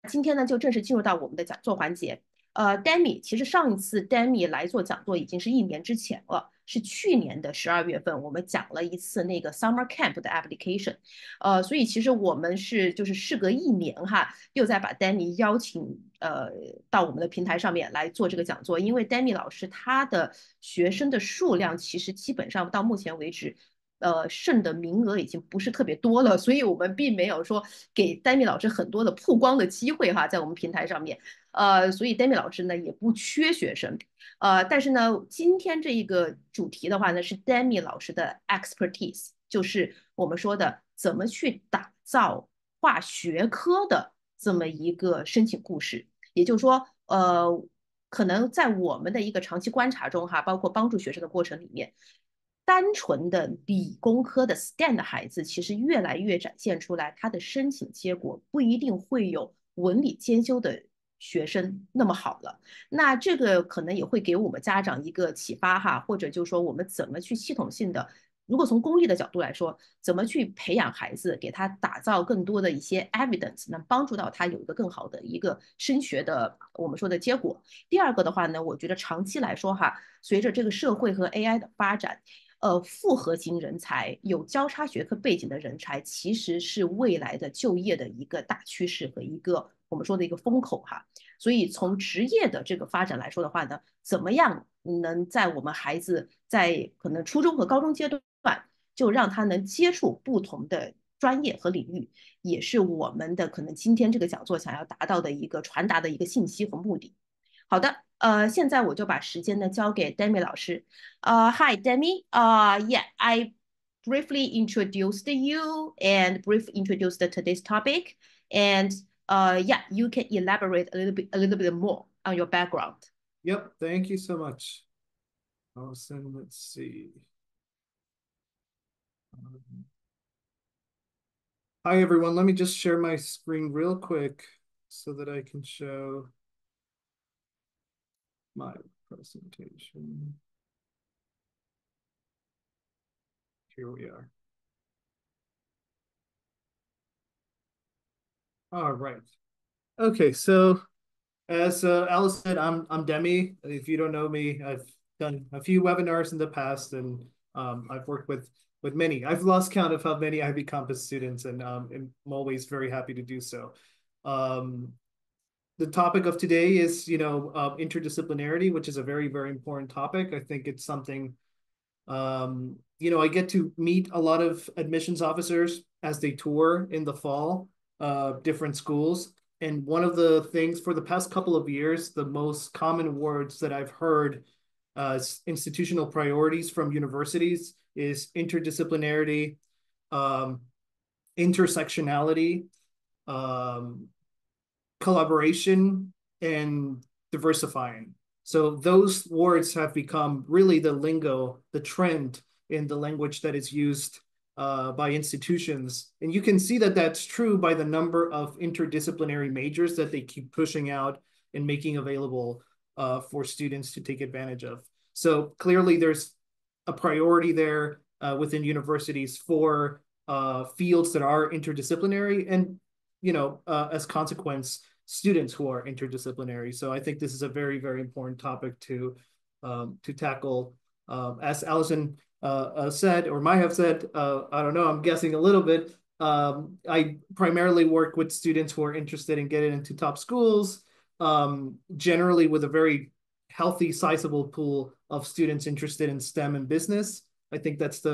今天呢，就正式进入到我们的讲座环节。Demi 其实上一次 Demi 来做讲座已经是1年之前了，是去年的12月份，我们讲了一次那个 Summer Camp 的 application。所以其实我们就是事隔1年哈，又再把 Demi 邀请到我们的平台上面来做这个讲座，因为 Demi 老师他的学生的数量其实基本上到目前为止。剩的名额已经不是特别多了，所以我们并没有说给Demi老师很多的曝光的机会哈，在我们平台上面，所以Demi老师呢也不缺学生，但是呢，今天这一个主题的话呢是Demi老师的 expertise，就是我们说的怎么去打造跨学科的这么一个申请故事，也就是说，可能在我们的一个长期观察中哈，包括帮助学生的过程里面。单纯的理工科的 STEM 的孩子，其实越来越展现出来，他的申请结果不一定会有文理兼修的学生那么好了。那这个可能也会给我们家长一个启发哈，或者就是说我们怎么去系统性的，如果从公益的角度来说，怎么去培养孩子，给他打造更多的一些 evidence， 能帮助到他有一个更好的一个升学的我们说的结果。第二个的话呢，我觉得长期来说哈，随着这个社会和 AI 的发展。复合型人才、有交叉学科背景的人才，其实是未来的就业的一个大趋势和一个我们说的一个风口哈。所以从职业的这个发展来说的话呢，怎么样能在我们孩子在可能初中和高中阶段，就让他能接触不同的专业和领域，也是我们的可能今天这个讲座想要达到的一个传达的一个信息和目的。好的，现在我就把时间呢交给 Demi 老师。Hi Demi. Yeah, I briefly introduced you and briefly introduced today's topic, and yeah, you can elaborate a little bit more on your background. Yep, thank you so much. Awesome. Let's see. Hi everyone. Let me just share my screen real quick so that I can show my presentation. Here we are. All right. Okay, so as Alice said, I'm Demi. If you don't know me, I've done a few webinars in the past, and I've worked with many. I've lost count of how many IvyCompass students, and I'm always very happy to do so. The topic of today is, interdisciplinarity, which is a very, very important topic. I think it's something, I get to meet a lot of admissions officers as they tour in the fall, different schools. And one of the things for the past couple of years, the most common words that I've heard as institutional priorities from universities is interdisciplinarity, intersectionality, collaboration, and diversifying. So those words have become really the lingo, the trend in the language that is used by institutions. And you can see that that's true by the number of interdisciplinary majors that they keep pushing out and making available for students to take advantage of. So clearly there's a priority there within universities for fields that are interdisciplinary and, as consequence, students who are interdisciplinary. So I think this is a very, very important topic to tackle. As Allison said, or might have said, I don't know, I'm guessing a little bit. I primarily work with students who are interested in getting into top schools, generally with a very healthy, sizable pool of students interested in STEM and business. I think that's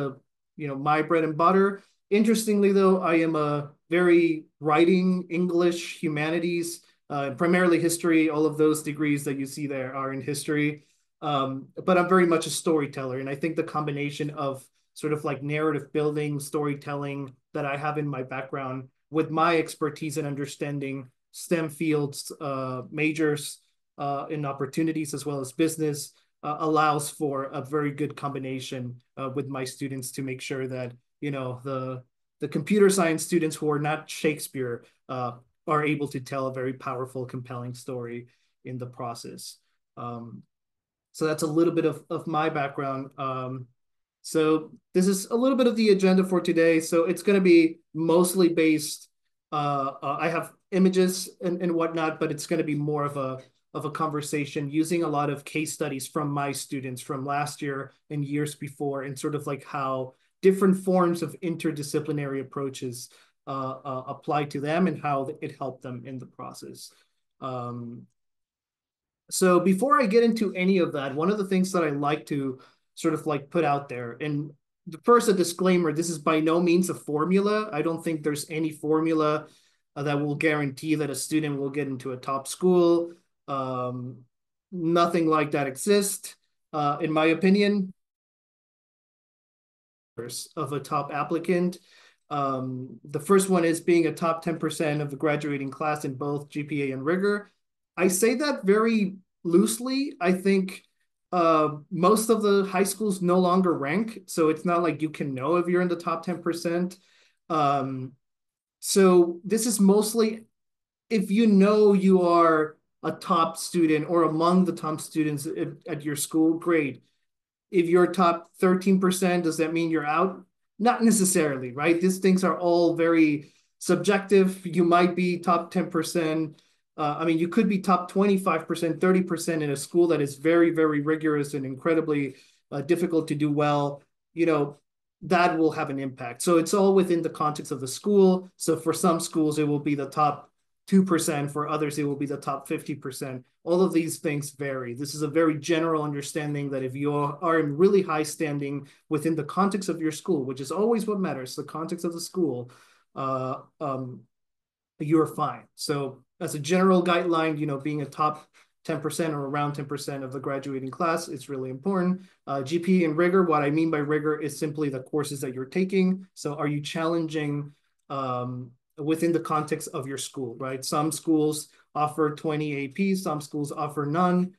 my bread and butter. Interestingly, though, I am a very writing, English, humanities, primarily history. All of those degrees that you see there are in history. But I'm very much a storyteller. And I think the combination of sort of like narrative building, storytelling that I have in my background with my expertise in understanding STEM fields, majors, and opportunities, as well as business, allows for a very good combination with my students to make sure that, the computer science students who are not Shakespeare are able to tell a very powerful, compelling story in the process. So that's a little bit of my background. So this is a little bit of the agenda for today. So it's going to be mostly based, I have images and whatnot, but it's going to be more of a conversation using a lot of case studies from my students from last year and years before, and sort of like how different forms of interdisciplinary approaches apply to them and how it helped them in the process. So before I get into any of that, one of the things that I like to sort of like put out there, and first a disclaimer, this is by no means a formula. I don't think there's any formula that will guarantee that a student will get into a top school. Nothing like that exists. In my opinion, of a top applicant. The first one is being a top 10% of the graduating class in both GPA and rigor. I say that very loosely. I think most of the high schools no longer rank, so it's not like you can know if you're in the top 10%. So this is mostly if you know you are a top student or among the top students at your school, great. If you're top 13%, does that mean you're out? Not necessarily, right? These things are all very subjective. You might be top 10%. I mean, you could be top 25%, 30% in a school that is very, very rigorous and incredibly difficult to do well. You know, that will have an impact. So it's all within the context of the school. So for some schools, it will be the top 2%. For others, it will be the top 50%. All of these things vary. This is a very general understanding that if you are in really high standing within the context of your school, which is always what matters, the context of the school, you're fine. So as a general guideline, you know, being a top 10% or around 10% of the graduating class is really important. GPA and rigor, what I mean by rigor is simply the courses that you're taking. So are you challenging within the context of your school, right? Some schools offer 20 APs, some schools offer none.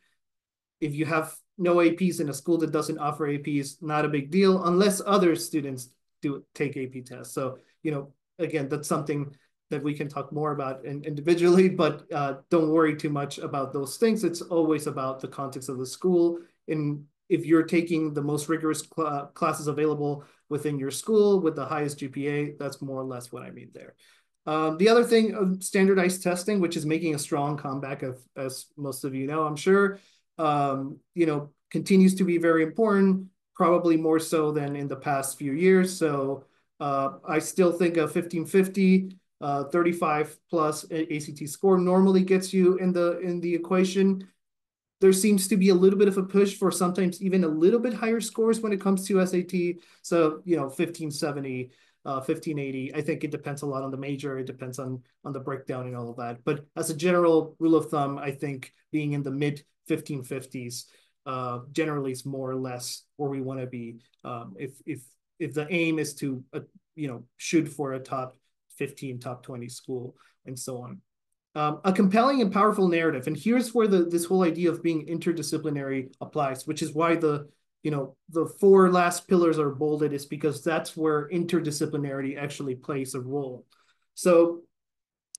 If you have no APs in a school that doesn't offer APs, not a big deal, unless other students do take AP tests. So, you know, again, that's something that we can talk more about individually, but don't worry too much about those things. It's always about the context of the school. And if you're taking the most rigorous classes available within your school with the highest GPA, that's more or less what I mean there. The other thing, standardized testing, which is making a strong comeback, as most of you know, I'm sure, you know, continues to be very important, probably more so than in the past few years. So I still think a 1550, 35 plus ACT score normally gets you in the equation. There seems to be a little bit of a push for sometimes even a little bit higher scores when it comes to SAT. So, you know, 1570, 1580. I think it depends a lot on the major. It depends on the breakdown and all of that. But as a general rule of thumb, I think being in the mid 1550s generally is more or less where we want to be. If the aim is to you know, shoot for a top 15, top 20 school, and so on. A compelling and powerful narrative. And here's where this whole idea of being interdisciplinary applies, which is why the 4 last pillars are bolded, is because that's where interdisciplinarity actually plays a role. So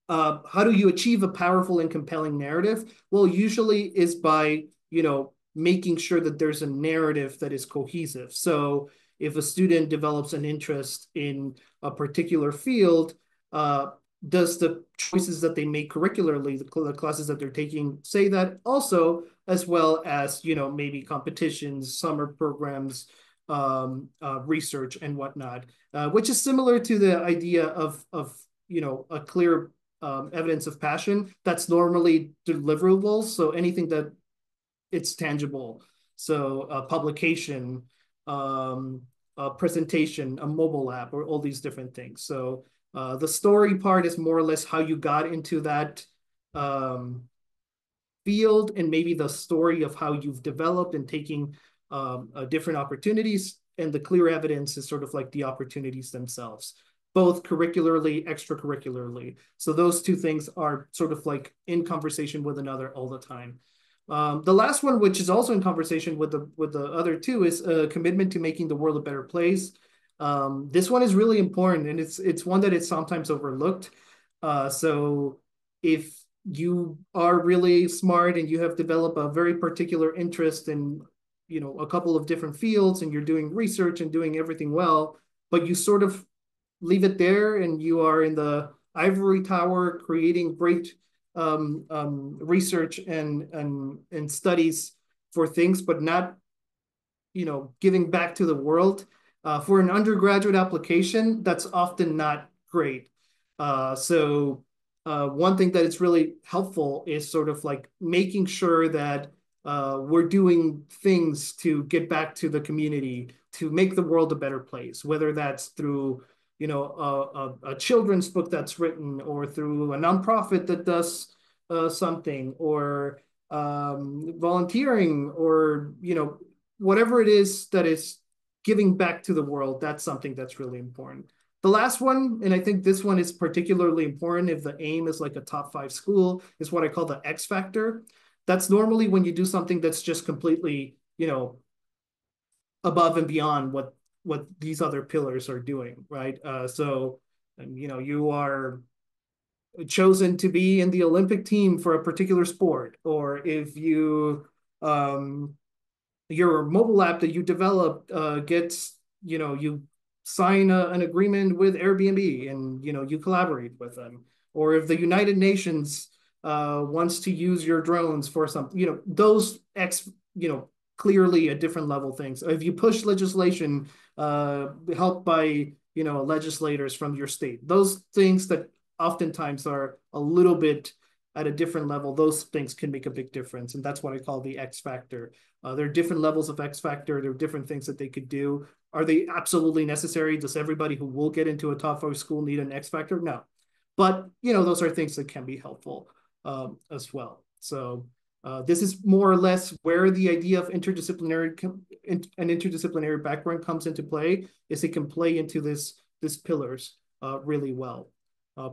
how do you achieve a powerful and compelling narrative? Well, usually is by, you know, making sure that there's a narrative that is cohesive. So if a student develops an interest in a particular field, does the choices that they make curricularly, the classes that they're taking, say that also, as well as, you know, maybe competitions, summer programs, research and whatnot, which is similar to the idea of you know, a clear evidence of passion that's normally deliverables. So anything that it's tangible. So a publication, a presentation, a mobile app, or all these different things. So the story part is more or less how you got into that field, and maybe the story of how you've developed and taking different opportunities. And the clear evidence is sort of like the opportunities themselves, both curricularly, extracurricularly. So those two things are sort of like in conversation with another all the time. The last one, which is also in conversation with the other two, is a commitment to making the world a better place. This one is really important, and it's one that is sometimes overlooked. So if you are really smart and you have developed a very particular interest in, you know, a couple of different fields, and you're doing research and doing everything well, but you sort of leave it there and you are in the ivory tower, creating great research and studies for things, but not, giving back to the world. For an undergraduate application, that's often not great. So one thing that is really helpful is sort of like making sure that we're doing things to get back to the community, to make the world a better place, whether that's through a children's book that's written, or through a nonprofit that does something, or volunteering, or whatever it is that is giving back to the world. That's something that's really important. The last one, and I think this one is particularly important if the aim is like a top 5 school, is what I call the X factor. That's normally when you do something that's just completely, above and beyond what these other pillars are doing, right? So, you are chosen to be in the Olympic team for a particular sport, or if you, your mobile app that you developed gets, you sign an agreement with Airbnb and, you collaborate with them. Or if the United Nations wants to use your drones for something, those clearly at different level things. If you push legislation helped by, legislators from your state, those things that oftentimes are a little bit at a different level, those things can make a big difference. And that's what I call the X factor. There are different levels of X factor. There are different things that they could do. Are they absolutely necessary? Does everybody who will get into a top 5 school need an X factor? No. But, those are things that can be helpful as well. So this is more or less where the idea of interdisciplinary background comes into play, is it can play into this pillars really well,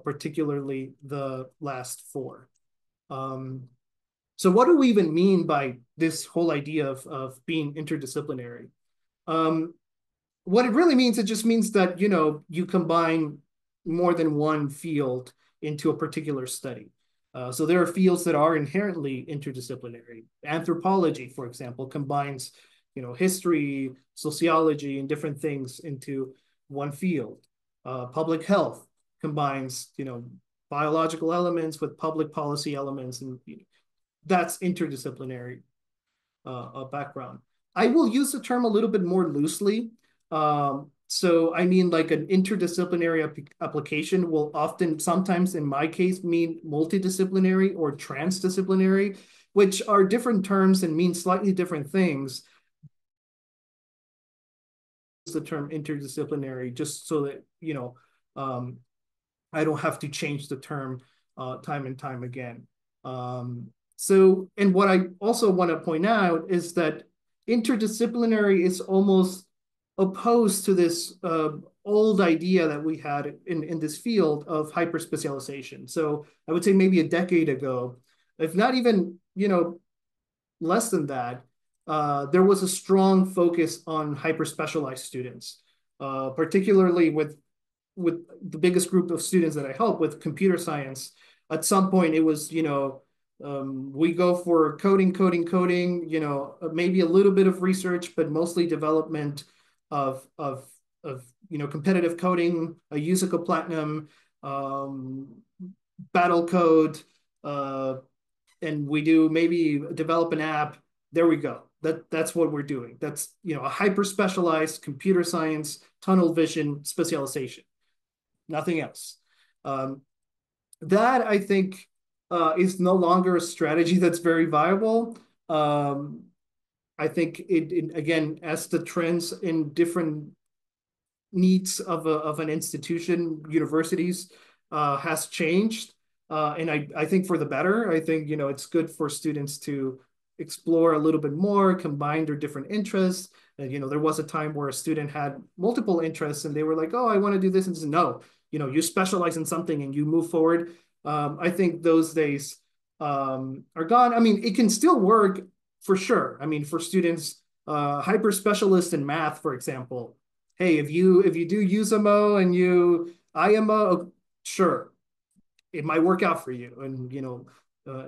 particularly the last 4. So what do we even mean by this whole idea of being interdisciplinary? What it really means, it just means that, you combine more than one field into a particular study. So there are fields that are inherently interdisciplinary. Anthropology, for example, combines, history, sociology, and different things into one field. Public health combines, biological elements with public policy elements, and that's interdisciplinary background. I will use the term a little bit more loosely. So I mean, like, an interdisciplinary application will sometimes in my case mean multidisciplinary or transdisciplinary, which are different terms and mean slightly different things. The term interdisciplinary, just so that, I don't have to change the term time and time again. So, and what I also want to point out is that interdisciplinary is almost opposed to this old idea that we had in this field of hyperspecialization. So I would say maybe a decade ago, if not even, less than that, there was a strong focus on hyperspecialized students, particularly with the biggest group of students that I help with, computer science. At some point it was, we go for coding, maybe a little bit of research, but mostly development of competitive coding, a Usical Platinum, battle code, and we do maybe develop an app. There we go. That's what we're doing. That's, a hyper specialized computer science, tunnel vision specialization. Nothing else. That, I think, is no longer a strategy that's very viable. I think it again, as the trends in different needs of an institution, universities, has changed, and I think for the better. I think, it's good for students to explore a little bit more, combine their different interests. And, there was a time where a student had multiple interests and they were like, oh, I want to do this, and said, no, you specialize in something and you move forward. I think those days are gone. I mean, it can still work for sure. I mean, for students, hyper specialists in math, for example, hey, if you do USMO and IMO, sure, it might work out for you, and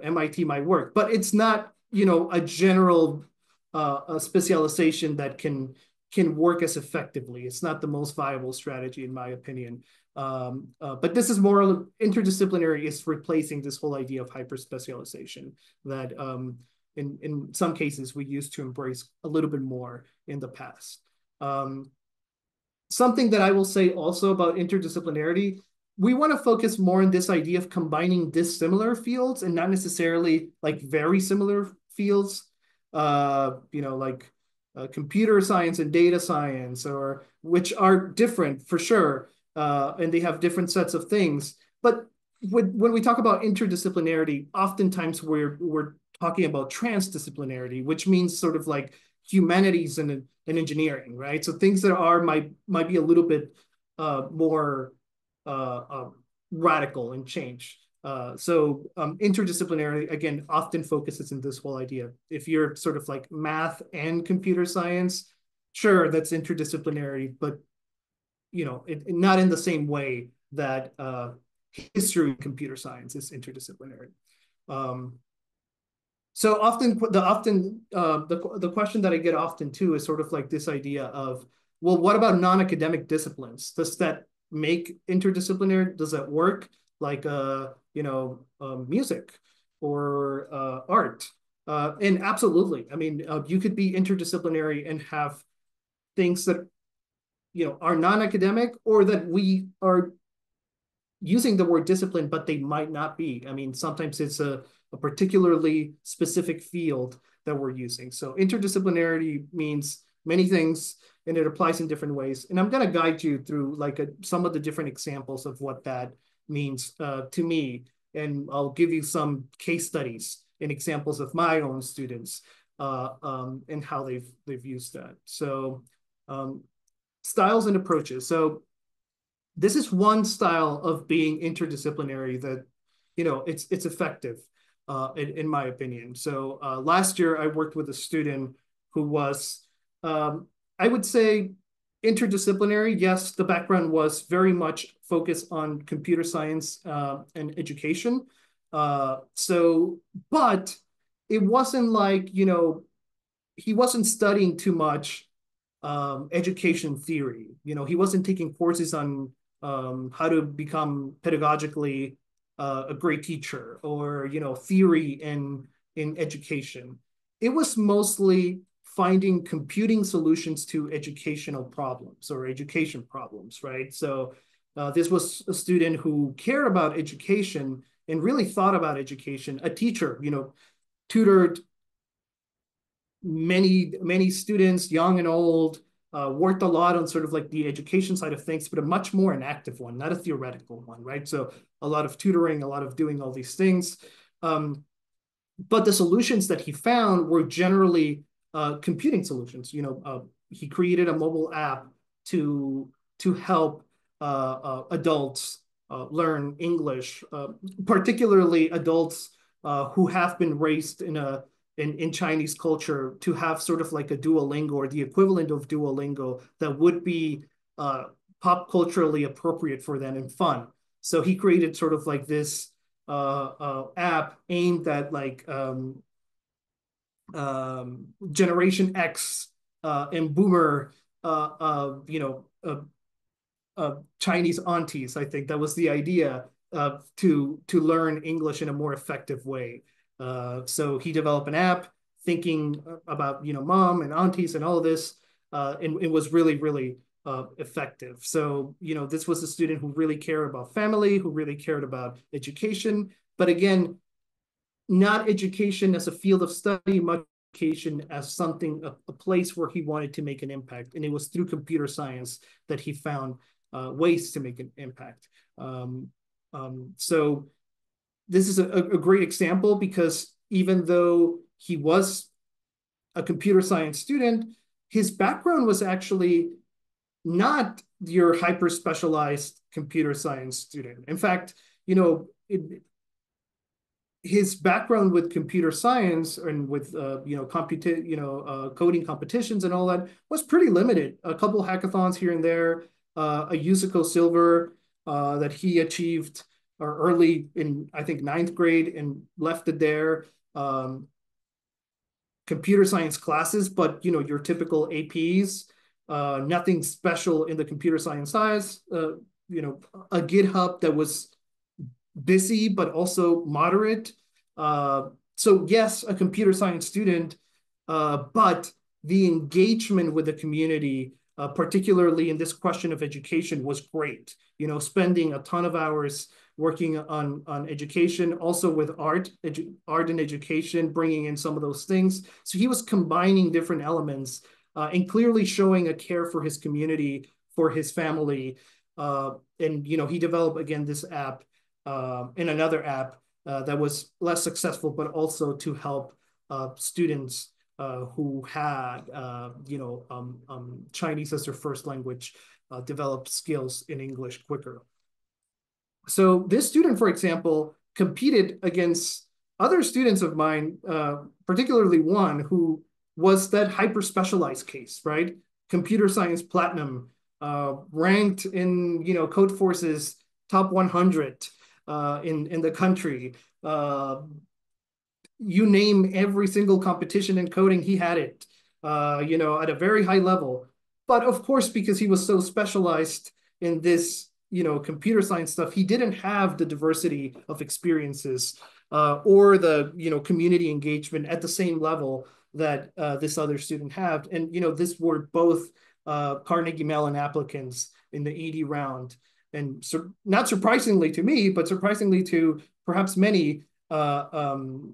MIT might work, but it's not a general a specialization that can work as effectively. It's not the most viable strategy, in my opinion. But this is more interdisciplinary is replacing this whole idea of hyper-specialization that in some cases we used to embrace a little bit more in the past. Something that I will say also about interdisciplinarity, we want to focus more on this idea of combining dissimilar fields and not necessarily like very similar fields, like computer science and data science, or which are different for sure, and they have different sets of things. But when we talk about interdisciplinarity, oftentimes we're talking about transdisciplinarity, which means sort of like humanities and engineering, right? So things that might be a little bit more radical in change. So interdisciplinary, again, often focuses in this whole idea. If you're sort of like math and computer science, sure, that's interdisciplinary, but not in the same way that history and computer science is interdisciplinary. So often the question that I get often too is sort of like this idea of, well, what about non-academic disciplines? Does that make interdisciplinary? Does that work? Like music or art? And absolutely. I mean, you could be interdisciplinary and have things that are non-academic, or that we are using the word discipline, but they might not be. I mean, sometimes it's a particularly specific field that we're using. So interdisciplinarity means many things, and it applies in different ways. And I'm going to guide you through like some of the different examples of what that means to me. And I'll give you some case studies and examples of my own students and how they've used that. So styles and approaches. So this is one style of being interdisciplinary that, it's effective in my opinion. So last year I worked with a student who was, I would say, interdisciplinary. Yes, the background was very much focused on computer science and education. But it wasn't like, he wasn't studying too much education theory. He wasn't taking courses on how to become pedagogically a great teacher, or theory in education. It was mostly finding computing solutions to educational problems or education problems, right? So this was a student who cared about education and really thought about education. A teacher, tutored many students, young and old, worked a lot on sort of like the education side of things, but a much more an active one, not a theoretical one, right? So a lot of tutoring, a lot of doing all these things. But the solutions that he found were generally computing solutions. He created a mobile app to help adults learn English, particularly adults who have been raised in Chinese culture, to have sort of like a Duolingo or the equivalent of Duolingo that would be pop culturally appropriate for them and fun. So he created sort of like this app aimed at like Generation X and Boomer, Chinese aunties. I think that was the idea to learn English in a more effective way. So he developed an app thinking about mom and aunties and all of this, and it was really, really effective. So this was a student who really cared about family, who really cared about education, but again, not education as a field of study, much education as something, a place where he wanted to make an impact. And it was through computer science that he found ways to make an impact. So this is a great example, because even though he was a computer science student, his background was actually not your hyper-specialized computer science student. In fact, his background with computer science and with coding competitions and all that was pretty limited. A couple hackathons here and there, a USICO silver that he achieved early in, I think, 9th grade, and left it there. Computer science classes, but your typical APs, nothing special in the computer science a GitHub that was busy, but also moderate. So yes, a computer science student, but the engagement with the community, particularly in this question of education, was great. Spending a ton of hours working on education, also with art and education, bringing in some of those things. So he was combining different elements and clearly showing a care for his community, for his family. And he developed, again, this app and another app that was less successful, but also to help students who had Chinese as their first language develop skills in English quicker. So this student, for example, competed against other students of mine, particularly one who was that hyper-specialized case, right? Computer science platinum, ranked in Codeforce's top 100 in the country. You name every single competition in coding, he had it, at a very high level. But of course, because he was so specialized in this, computer science stuff, he didn't have the diversity of experiences or the, community engagement at the same level that this other student had. And, this were both Carnegie Mellon applicants in the 80 round. And so, not surprisingly to me, but surprisingly to perhaps many, the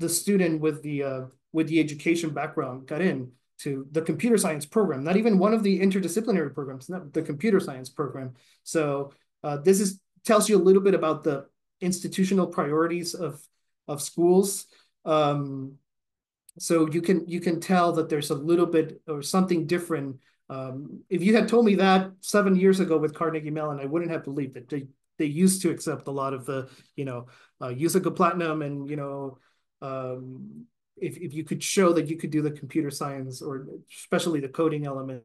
student with the education background got in to the computer science program, not even one of the interdisciplinary programs, not the computer science program. So this tells you a little bit about the institutional priorities of schools. So you can tell that there's a little bit or something different. If you had told me that 7 years ago with Carnegie Mellon, I wouldn't have believed it. They used to accept a lot of the, USACA Platinum and, if you could show that you could do the computer science or especially the coding element.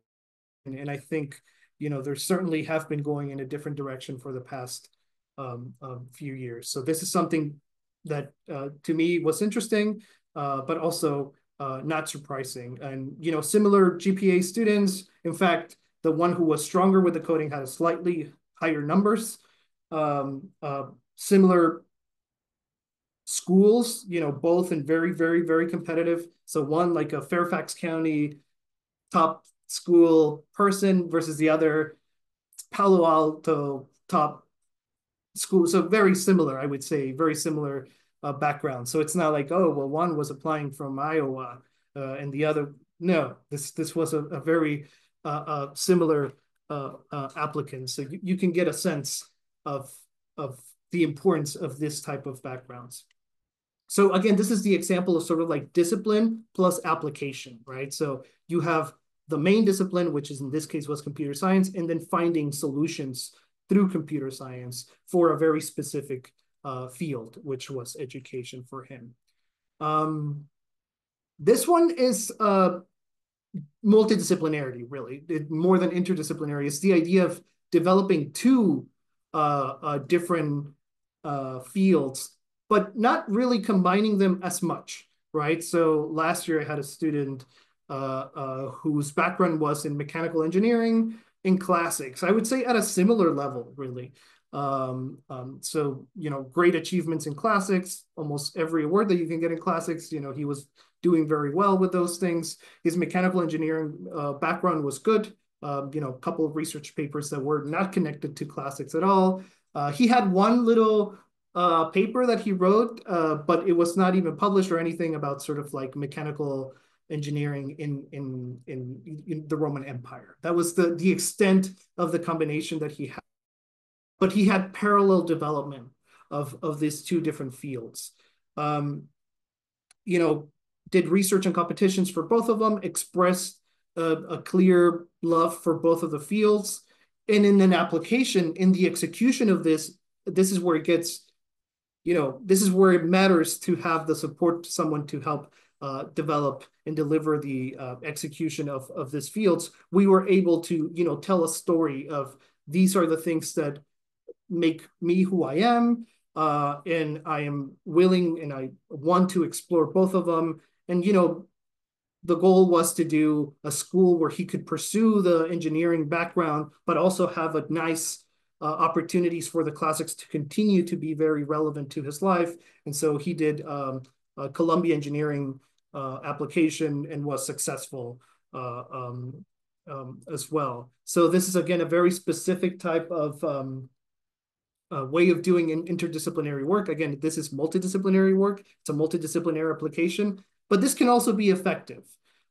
And I think, there certainly have been going in a different direction for the past few years. So this is something that to me was interesting, but also not surprising. And, similar GPA students, in fact, the one who was stronger with the coding had a slightly higher numbers. Similar schools, both in very, very, very competitive. So one like a Fairfax County top school person versus the other Palo Alto top school. So very similar, I would say, very similar background. So it's not like, oh, well, one was applying from Iowa and the other, no, this was a very similar applicant. So you can get a sense of the importance of this type of backgrounds. So again, this is the example of sort of like discipline plus application, right? So you have the main discipline, which is in this case was computer science, and then finding solutions through computer science for a very specific field, which was education for him. This one is multidisciplinarity, really, more than interdisciplinary. It's the idea of developing two different fields, but not really combining them as much, right? So last year I had a student whose background was in mechanical engineering in classics. I would say at a similar level, really. So, great achievements in classics, almost every award that you can get in classics, he was doing very well with those things. His mechanical engineering background was good. A couple of research papers that were not connected to classics at all. He had one little paper that he wrote, but it was not even published or anything about sort of like mechanical engineering in the Roman Empire. That was the extent of the combination that he had. But he had parallel development of these two different fields. Did research and competitions for both of them, expressed a clear love for both of the fields. And in an application, in the execution of this is where it gets, this is where it matters to have the support to someone to help develop and deliver the execution of these fields. We were able to, tell a story of these are the things that make me who I am, and I am willing and I want to explore both of them. And, the goal was to do a school where he could pursue the engineering background, but also have a nice opportunities for the classics to continue to be very relevant to his life. And so he did a Columbia engineering application and was successful as well. So this is, again, a very specific type of way of doing interdisciplinary work. Again, this is multidisciplinary work. It's a multidisciplinary application, but this can also be effective.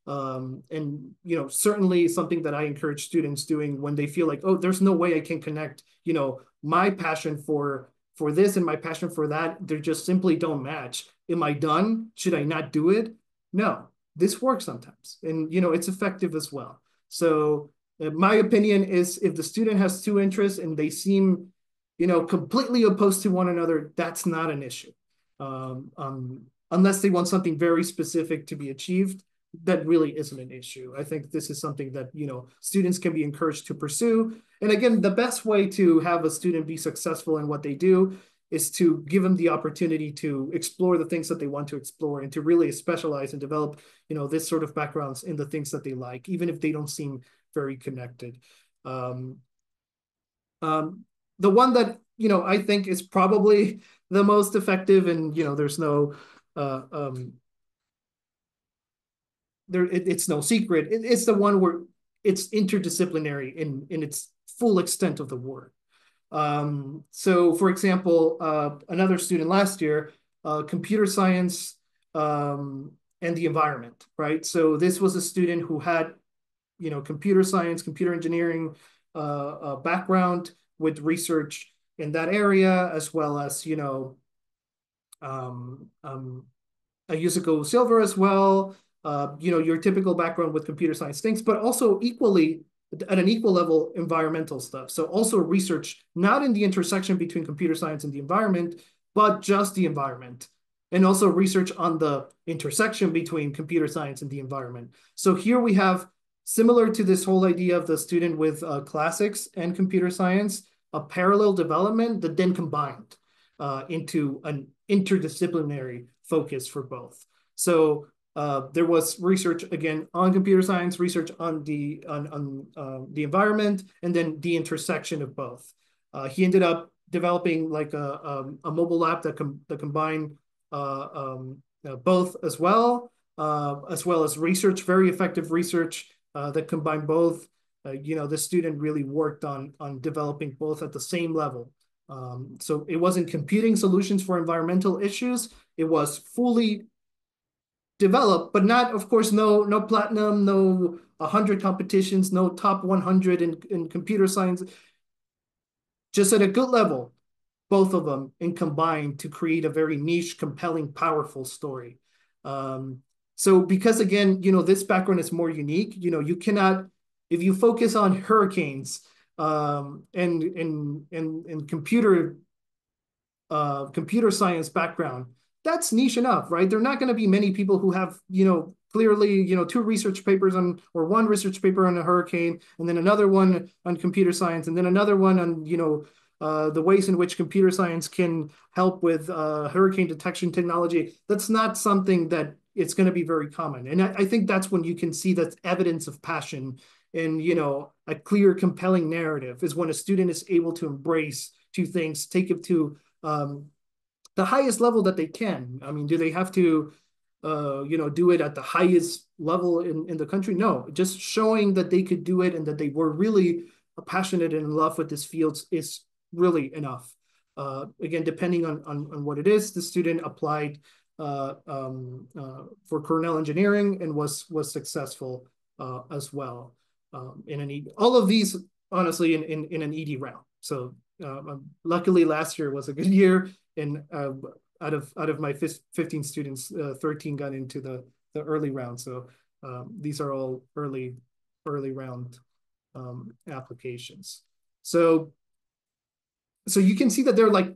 And, you know, certainly something that I encourage students doing when they feel like, oh, there's no way I can connect, you know, my passion for this and my passion for that, they just simply don't match. Am I done? Should I not do it? No, this works sometimes. And, you know, it's effective as well. So my opinion is if the student has two interests and they seem, you know, completely opposed to one another, that's not an issue. Unless they want something very specific to be achieved, that really isn't an issue. I think this is something that, you know, students can be encouraged to pursue. And again, the best way to have a student be successful in what they do is to give them the opportunity to explore the things that they want to explore and to really specialize and develop, you know, this sort of backgrounds in the things that they like, even if they don't seem very connected. The one that, you know, I think is probably the most effective, and, you know, there's no, it's no secret. It's the one where it's interdisciplinary in its full extent of the word. So, for example, another student last year, computer science and the environment, right? So this was a student who had, you know, computer science, computer engineering background with research in that area, as well as, you know, a Yusuko Silver as well. You know, your typical background with computer science things, but also equally, at an equal level, environmental stuff. So also research, not in the intersection between computer science and the environment, but just the environment. And also research on the intersection between computer science and the environment. So here we have, similar to this whole idea of the student with classics and computer science, a parallel development that then combined into an interdisciplinary focus for both. So there was research, again, on computer science, research on the environment, and then the intersection of both. He ended up developing like a mobile app that combined both as well as research, very effective research that combined both. You know, the student really worked on developing both at the same level. So it wasn't computing solutions for environmental issues. It was fully developed, but not, of course, no platinum, no 100 competitions, no top 100 in computer science. Just at a good level, both of them, and combined to create a very niche, compelling, powerful story. So because, again, you know, this background is more unique, you know, you cannot, if you focus on hurricanes and computer science background, that's niche enough, right? There are not going to be many people who have, you know, clearly, you know, 2 research papers on, or 1 research paper on a hurricane, and then another one on computer science, and then another one on, you know, the ways in which computer science can help with hurricane detection technology. That's not something that it's going to be very common. And I think that's when you can see that evidence of passion and, you know, a clear, compelling narrative is when a student is able to embrace 2 things, take it to the highest level that they can. I mean, do they have to, you know, do it at the highest level in the country? No, just showing that they could do it and that they were really passionate and in love with this field is really enough. Again, depending on what it is, the student applied for Cornell Engineering and was successful as well in an ED. All of these, honestly, in an ED round. So luckily last year was a good year, and out of my 15 students, 13 got into the early round. So these are all early round applications. So you can see that there are like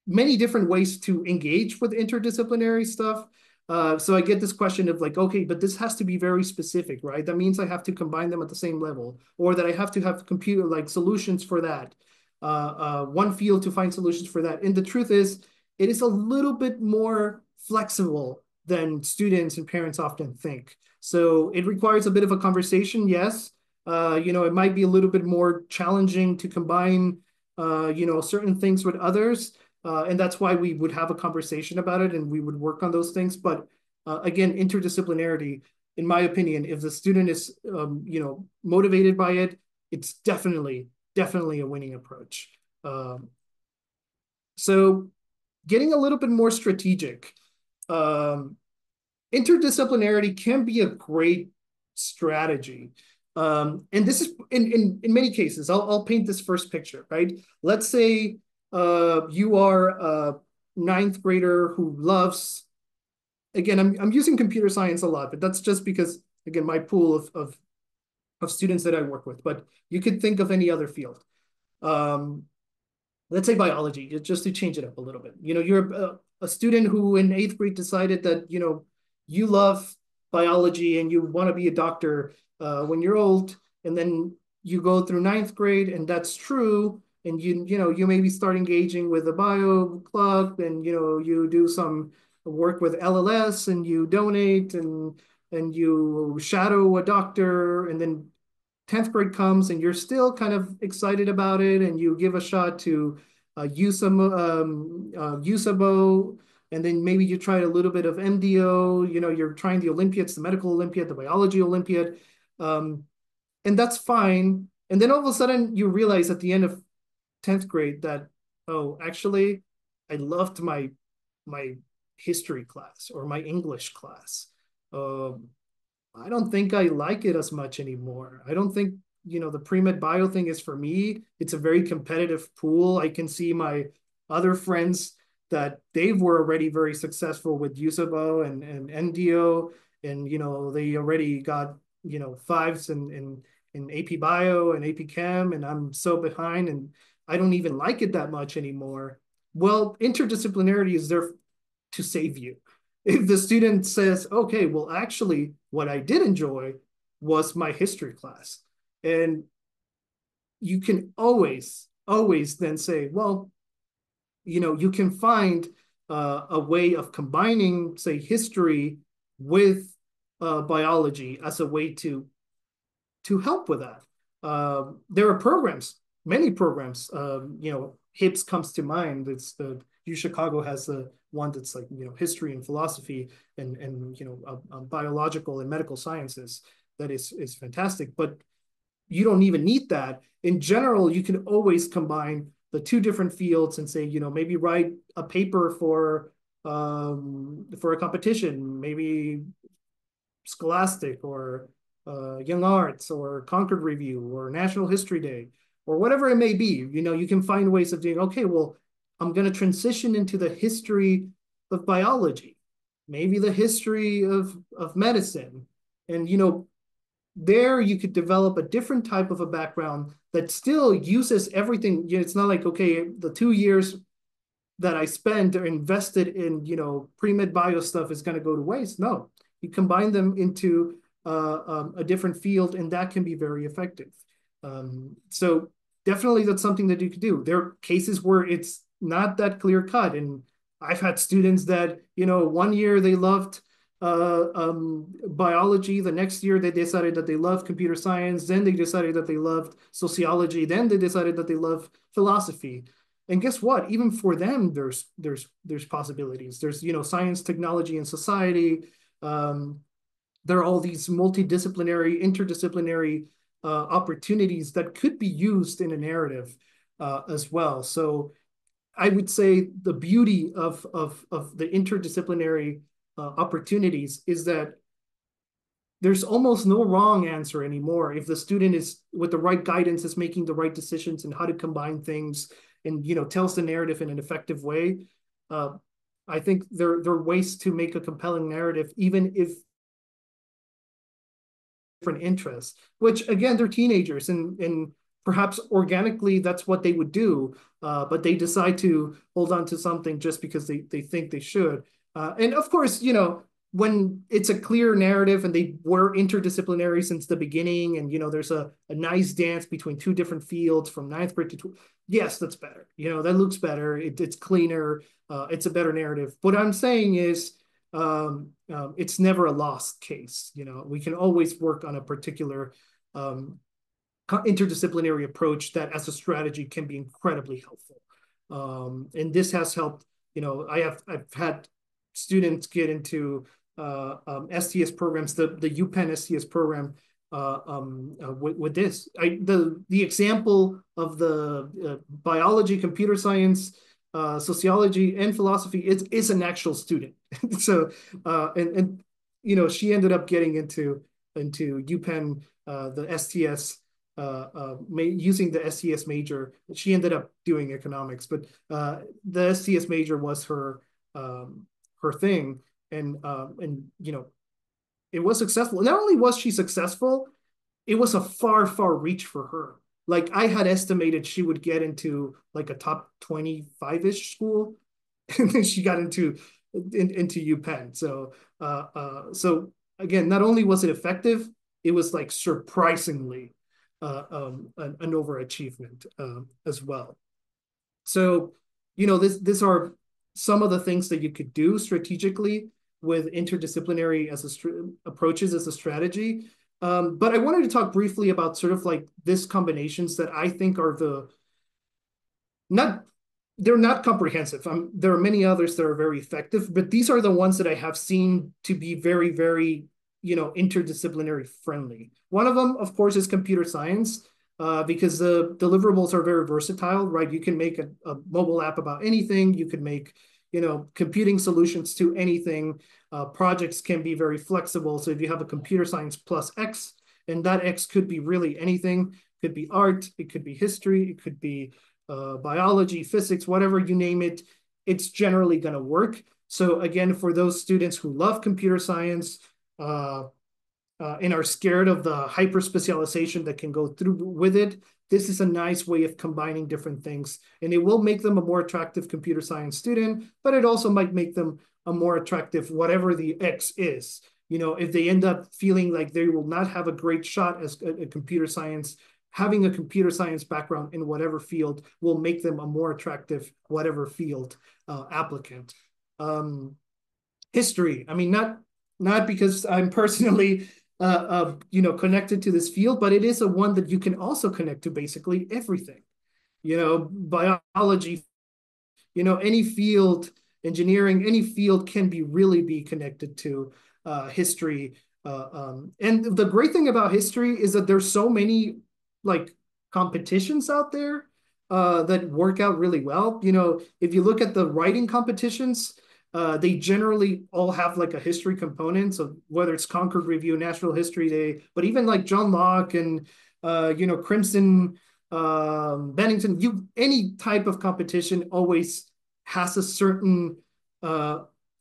many different ways to engage with interdisciplinary stuff. So I get this question of like, okay, but this has to be very specific, right? That means I have to combine them at the same level, or that I have to have computer like solutions for that. One field to find solutions for that. And the truth is, it is a little bit more flexible than students and parents often think. So it requires a bit of a conversation, yes. It might be a little bit more challenging to combine, certain things with others. And that's why we would have a conversation about it and we would work on those things. But again, interdisciplinarity, in my opinion, if the student is, motivated by it, it's definitely a winning approach. So getting a little bit more strategic, interdisciplinarity can be a great strategy. And this is in many cases, I'll paint this first picture, right? Let's say you are a ninth grader who loves, again, I'm using computer science a lot, but that's just because, again, my pool of students that I work with, but you could think of any other field. Let's say biology, just to change it up a little bit. You're a student who in 8th grade decided that, you love biology and you want to be a doctor when you're old, and then you go through 9th grade and that's true. And you maybe start engaging with a bio club and, you do some work with LLS and you donate and you shadow a doctor, and then 10th grade comes and you're still kind of excited about it and you give a shot to USABO, and then maybe you tried a little bit of MDO, you're trying the Olympiads, the medical Olympiad, the biology Olympiad, and that's fine. And then all of a sudden you realize at the end of 10th grade that, oh, actually, I loved my history class or my English class. I don't think I like it as much anymore. I don't think, the pre-med bio thing is for me. It's a very competitive pool. I can see my other friends that they were already very successful with USABO and NDO, and, they already got, 5s in AP Bio and AP Chem, and I'm so behind and I don't even like it that much anymore. Well, interdisciplinarity is there to save you. If the student says, okay, well, actually, what I did enjoy was my history class. And you can always then say, well, you can find a way of combining, say, history with biology as a way to help with that. There are programs, many programs, HIPS comes to mind. It's the UChicago has one that's like, history and philosophy and biological and medical sciences. That is fantastic, but you don't even need that. In general, you can always combine the two different fields and say, maybe write a paper for a competition, maybe Scholastic or Young Arts or Concord Review or National History Day or whatever it may be. You can find ways of doing, okay, well, I'm going to transition into the history of biology, maybe the history of medicine. And, there you could develop a different type of a background that still uses everything. It's not like, okay, the 2 years that I spent or invested in, pre-med bio stuff is going to go to waste. No, you combine them into a different field, and that can be very effective. So definitely that's something that you could do. There are cases where it's not that clear cut. And I've had students that, 1 year they loved biology. The next year they decided that they loved computer science. Then they decided that they loved sociology. Then they decided that they love philosophy. And guess what? Even for them, there's possibilities. There's, science, technology, and society. There are all these multidisciplinary, interdisciplinary opportunities that could be used in a narrative as well. So I would say the beauty of the interdisciplinary opportunities is that there's almost no wrong answer anymore. If the student is with the right guidance, is making the right decisions and how to combine things and, tells the narrative in an effective way, I think there are ways to make a compelling narrative, even if different interests, which again, they're teenagers and perhaps organically that's what they would do, but they decide to hold on to something just because they think they should. And of course, when it's a clear narrative and they were interdisciplinary since the beginning and, there's a nice dance between two different fields from 9th grade to yes, that's better. That looks better. It's cleaner. It's a better narrative. What I'm saying is it's never a lost case. We can always work on a particular interdisciplinary approach that as a strategy can be incredibly helpful. And this has helped, I've had students get into STS programs, the UPenn STS program with this. The example of the biology, computer science, sociology, and philosophy is an actual student. So, she ended up getting into UPenn, the STS, using the STS major. She ended up doing economics, but the STS major was her thing, and it was successful. Not only was she successful, it was a far reach for her. Like I had estimated she would get into like a top 25-ish school, and then she got into UPenn. So again, not only was it effective, it was like surprisingly an overachievement as well. So these are some of the things that you could do strategically with interdisciplinary approaches as a strategy. But I wanted to talk briefly about sort of like this combinations that I think are they're not comprehensive. There are many others that are very effective, but these are the ones that I have seen to be very, very, interdisciplinary friendly. One of them, of course, is computer science, because the deliverables are very versatile, right? You can make a mobile app about anything. You could make, computing solutions to anything. Projects can be very flexible. So if you have a computer science plus X, and that X could be really anything, it could be art, it could be history, it could be biology, physics, whatever you name it, it's generally going to work. So again, for those students who love computer science and are scared of the hyper specialization that can go through with it, this is a nice way of combining different things. And it will make them a more attractive computer science student, but it also might make them a more attractive whatever the X is. If they end up feeling like they will not have a great shot as a computer science, having a computer science background in whatever field will make them a more attractive whatever field applicant. History, I mean, not because I'm personally connected to this field, but it is a one that you can also connect to basically everything. Biology, any field, engineering, any field can really be connected to history. And the great thing about history is that there's so many like competitions out there that work out really well. If you look at the writing competitions, they generally all have like a history component. So whether it's Concord Review, National History Day, but even like John Locke and Crimson, Bennington, any type of competition always has a certain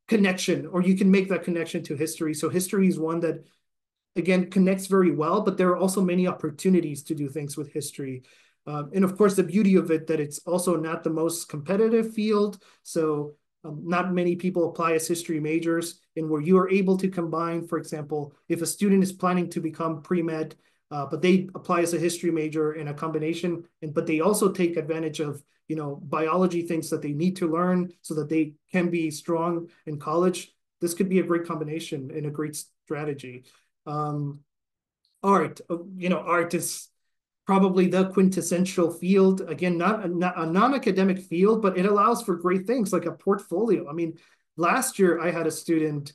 connection, or you can make that connection to history. So history is one that, again, connects very well, but there are also many opportunities to do things with history. And of course, the beauty of it, that it's also not the most competitive field. So not many people apply as history majors, and where you are able to combine, for example, if a student is planning to become pre-med, but they apply as a history major in a combination, but they also take advantage of biology things that they need to learn so that they can be strong in college. This could be a great combination and a great strategy. Art, art is probably the quintessential field. Again, not a non-academic field, but it allows for great things like a portfolio. I mean, last year I had a student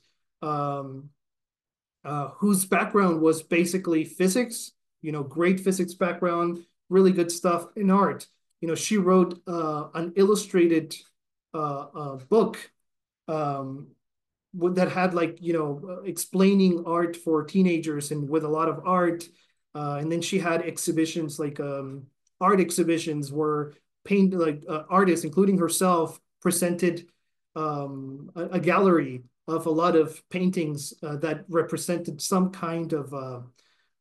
whose background was basically physics, great physics background, really good stuff in art. She wrote an illustrated book that had like, explaining art for teenagers and with a lot of art. And then she had exhibitions like art exhibitions where artists, including herself, presented a gallery of a lot of paintings that represented some kind of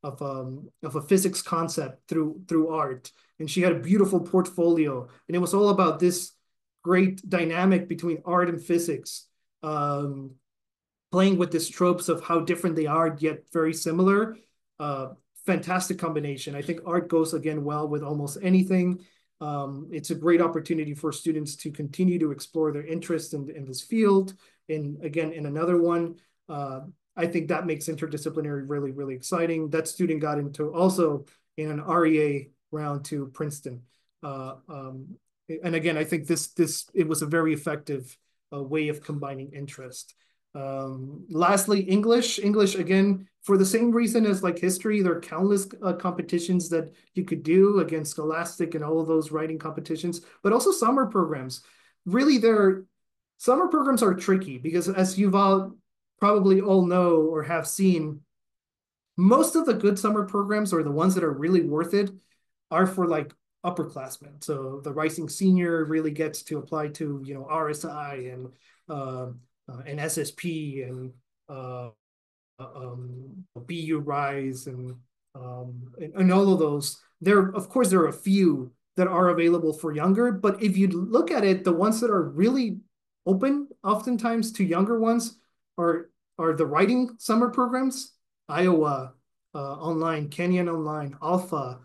a physics concept through art. And she had a beautiful portfolio, and it was all about this great dynamic between art and physics, playing with these tropes of how different they are yet very similar. Fantastic combination. I think art goes again well with almost anything. It's a great opportunity for students to continue to explore their interest in this field. And again, in another one, I think that makes interdisciplinary really, really exciting. That student got into also in an REA round to Princeton. And again, I think it was a very effective way of combining interest. Lastly, English, again, for the same reason as like history, there are countless competitions that you could do against Scholastic and all of those writing competitions, but also summer programs. Really, summer programs are tricky because, as you've all probably all know or have seen, most of the good summer programs, or the ones that are really worth it, are for like upperclassmen. So the rising senior really gets to apply to, you know, RSI and SSP and BU Rise and all of those. Of course, there are a few that are available for younger, but if you look at it, the ones that are really open oftentimes to younger ones are the writing summer programs, Iowa Online, Kenyon Online, Alpha,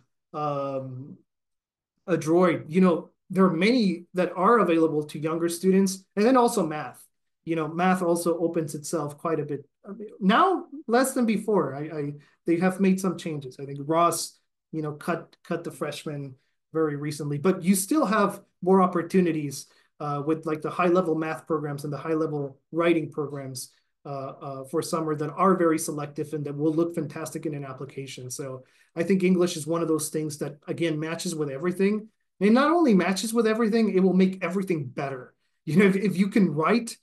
Adroit. You know, there are many that are available to younger students, and then also math. You know, math also opens itself quite a bit. Now, less than before. They have made some changes. I think Ross, you know, cut the freshmen very recently, but you still have more opportunities with like the high-level math programs and the high-level writing programs for summer that are very selective and that will look fantastic in an application. So I think English is one of those things that, again, matches with everything. And not only matches with everything, it will make everything better. You know, if you can write,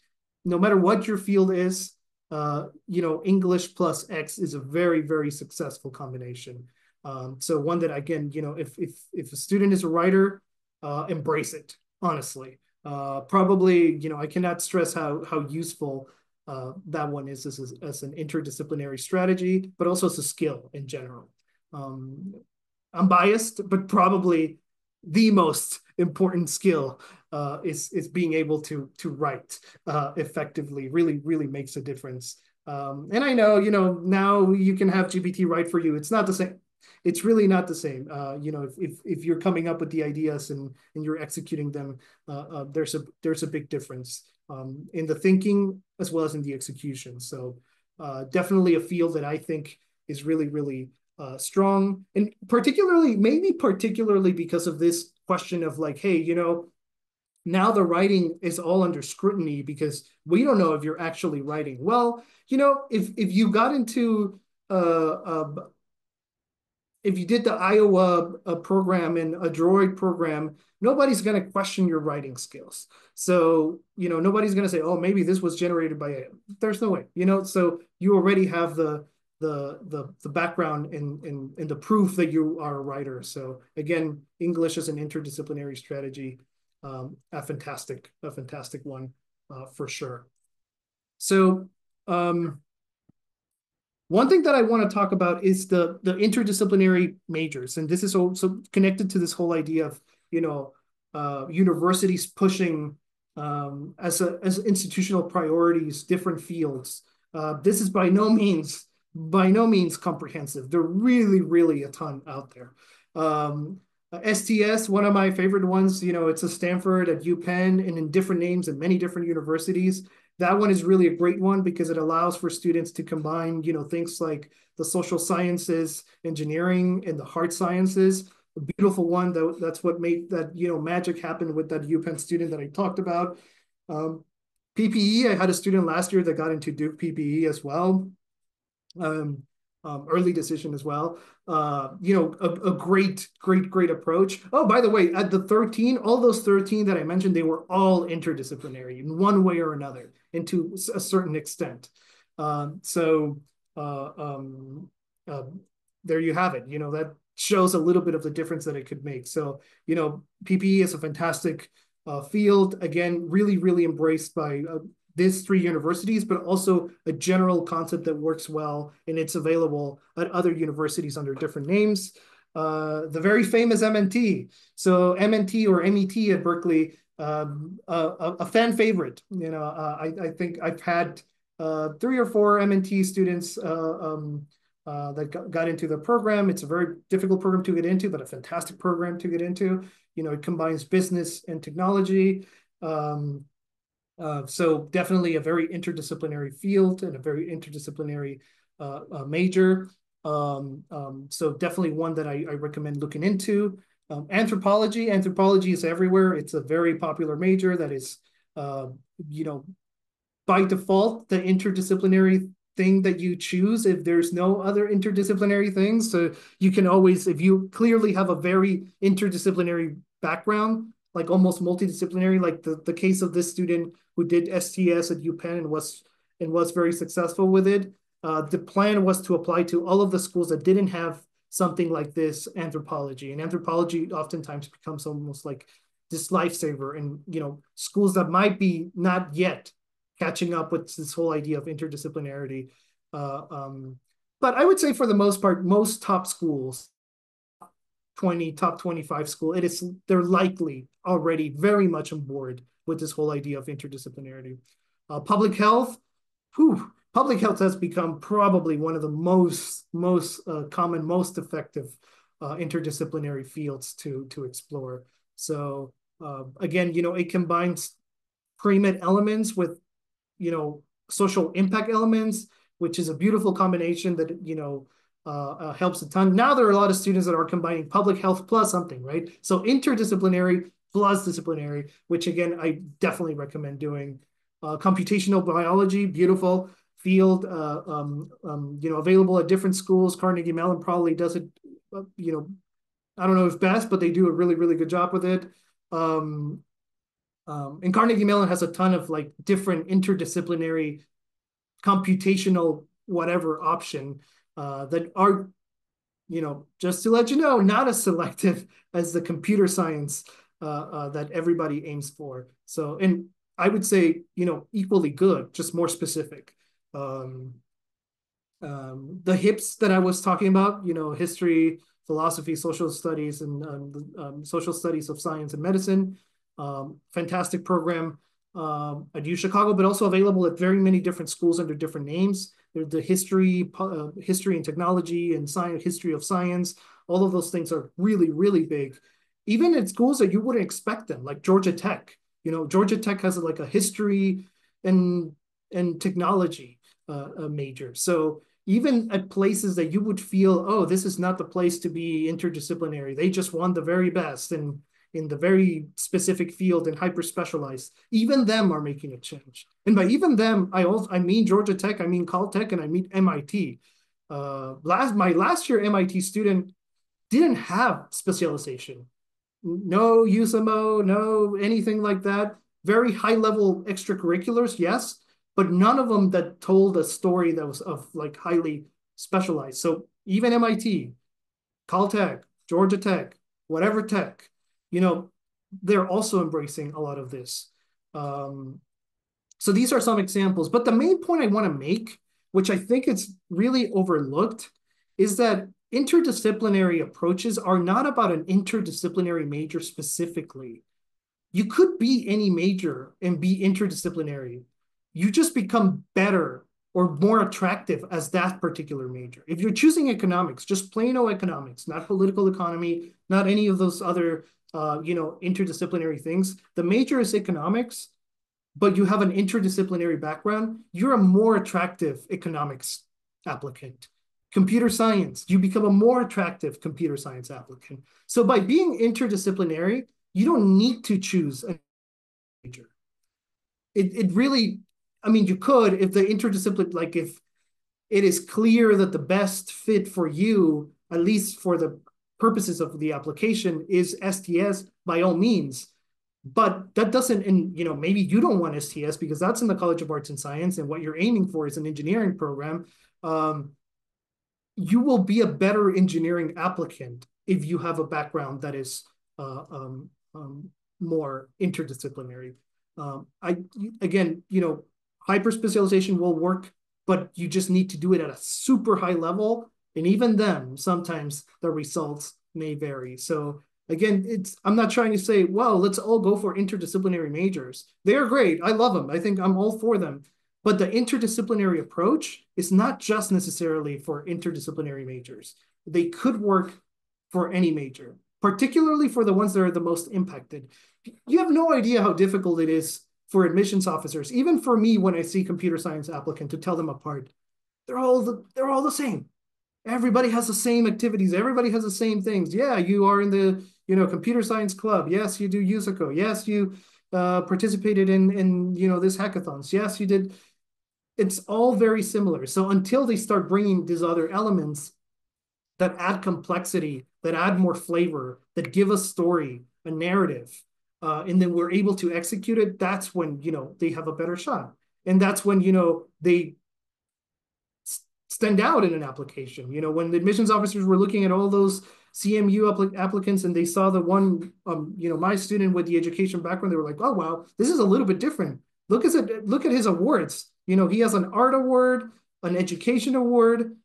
no matter what your field is, you know, English plus X is a very, very successful combination. So one that, again, you know, if a student is a writer, embrace it, honestly. Probably, you know, I cannot stress how useful that one is as an interdisciplinary strategy, but also as a skill in general. I'm biased, but probably the most important skill is being able to write effectively. Really makes a difference. And I know, you know, now you can have GPT write for you. It's not the same. It's really not the same. You know, if you're coming up with the ideas and you're executing them, there's a big difference in the thinking as well as in the execution. So definitely a field that I think is really strong, and maybe particularly because of this question of like, hey, you know, now the writing is all under scrutiny because we don't know if you're actually writing. Well, you know, if you got into if you did the Iowa program and a Droid program, nobody's going to question your writing skills. So, you know, nobody's going to say, oh, maybe this was generated by AI. There's no way, you know, so you already have the background and the proof that you are a writer. So again, English as an interdisciplinary strategy, a fantastic one for sure. So one thing that I want to talk about is the interdisciplinary majors, and this is also connected to this whole idea of, you know, universities pushing as institutional priorities different fields. This is by no means comprehensive. There are really a ton out there. STS, one of my favorite ones, you know, it's a Stanford, at UPenn, and in different names at many different universities. That one is really a great one because it allows for students to combine, you know, things like the social sciences, engineering, and the hard sciences. A beautiful one. That's what made that, you know, magic happen with that UPenn student that I talked about. PPE, I had a student last year that got into Duke PPE as well. Early decision as well. You know, a great approach. Oh, by the way, at the 13, all those 13 that I mentioned, they were all interdisciplinary in one way or another, and to a certain extent. So there you have it. You know, that shows a little bit of the difference that it could make. So, you know, PPE is a fantastic field. Again, really embraced by these three universities, but also a general concept that works well, and it's available at other universities under different names. The very famous MNT. So MNT or MET at Berkeley, a fan favorite. You know, I think I've had 3 or 4 MNT students that got into the program. It's a very difficult program to get into, but a fantastic program to get into. It combines business and technology. So definitely a very interdisciplinary field and a very interdisciplinary major. So definitely one that I recommend looking into. Anthropology is everywhere. It's a very popular major that is, by default, the interdisciplinary thing that you choose if there's no other interdisciplinary things. So you can always, if you clearly have a very interdisciplinary background, like almost multidisciplinary, like the case of this student who did STS at UPenn and was very successful with it. The plan was to apply to all of the schools that didn't have something like this anthropology. And anthropology oftentimes becomes almost like this lifesaver. And, schools that might be not yet catching up with this whole idea of interdisciplinarity. But I would say for the most part, most top schools, top 25 school, they're likely already very much on board with this whole idea of interdisciplinarity. Public health has become probably one of the most common, most effective interdisciplinary fields to explore. So again, it combines pre-med elements with, social impact elements, which is a beautiful combination that, helps a ton. Now there are a lot of students that are combining public health plus something, right? So interdisciplinary plus disciplinary, which again, I definitely recommend doing. Computational biology, beautiful field, available at different schools. Carnegie Mellon probably does it, I don't know if best, but they do a really, really good job with it. And Carnegie Mellon has a ton of like different interdisciplinary computational whatever option that are, just to let you know, not as selective as the computer science that everybody aims for. So, and I would say, equally good, just more specific. The HIPs that I was talking about, history, philosophy, social studies, and social studies of science and medicine. Fantastic program at U Chicago, but also available at very many different schools under different names. There's the history and technology and science, history of science. All of those things are really, really big. Even at schools that you wouldn't expect them, like Georgia Tech. Georgia Tech has like a history and technology major. So even at places that you would feel, oh, this is not the place to be interdisciplinary. They just want the very best and in the very specific field and hyper specialized. Even them are making a change. And by even them, I mean Georgia Tech, I mean Caltech, and I mean MIT. My last year MIT student didn't have specialization. No USMO, no anything like that. Very high level extracurriculars, yes, but none of them that told a story that was of like highly specialized. So even MIT, Caltech, Georgia Tech, whatever tech, they're also embracing a lot of this. So these are some examples, but the main point I want to make, which I think it's really overlooked, is that interdisciplinary approaches are not about an interdisciplinary major specifically. You could be any major and be interdisciplinary. You just become better or more attractive as that particular major. If you're choosing economics, just plain old economics, not political economy, not any of those other interdisciplinary things. The major is economics, but you have an interdisciplinary background, you're a more attractive economics applicant. Computer science, you become a more attractive computer science applicant. So by being interdisciplinary, you don't need to choose a major. It really, you could if the interdisciplinary, like if it is clear that the best fit for you, at least for the purposes of the application, is STS, by all means. But that doesn't, and maybe you don't want STS because that's in the College of Arts and Science, and what you're aiming for is an engineering program. You will be a better engineering applicant if you have a background that is more interdisciplinary. Hyper specialization will work, but you just need to do it at a super high level. And even then, sometimes the results may vary. So again, I'm not trying to say, well, let's all go for interdisciplinary majors. They are great. I love them. I think I'm all for them. But the interdisciplinary approach is not just necessarily for interdisciplinary majors. They could work for any major, particularly for the ones that are the most impacted. You have no idea how difficult it is for admissions officers, even for me when I see computer science applicant, to tell them apart. They're all the same. Everybody has the same activities. Everybody has the same things. Yeah, you are in the computer science club. Yes, you do USACO. Yes, you participated in this hackathons. Yes, you did. It's all very similar. So until they start bringing these other elements that add complexity, that add more flavor, that give a story, a narrative, and then we're able to execute it, that's when they have a better shot. And that's when they stand out in an application. When the admissions officers were looking at all those CMU applicants and they saw the one, my student with the education background, they were like, oh, wow, this is a little bit different. Look at his awards. He has an art award, an education award,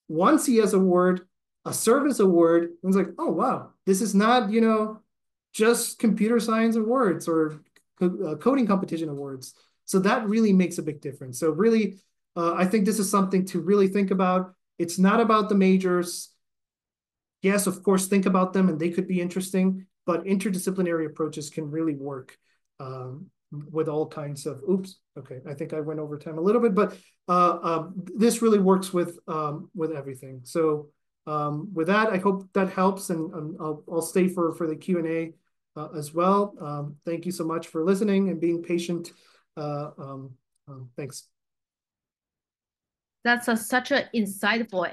one CS award, a service award. And it's like, oh, wow, this is not, just computer science awards or coding competition awards. So that really makes a big difference. So really, I think this is something to really think about. It's not about the majors. Yes, of course, think about them and they could be interesting, but interdisciplinary approaches can really work with all kinds of, okay, I think I went over time a little bit, but this really works with everything. So with that, I hope that helps, and I'll stay for the Q&A as well. Thank you so much for listening and being patient. Thanks. That's such an insightful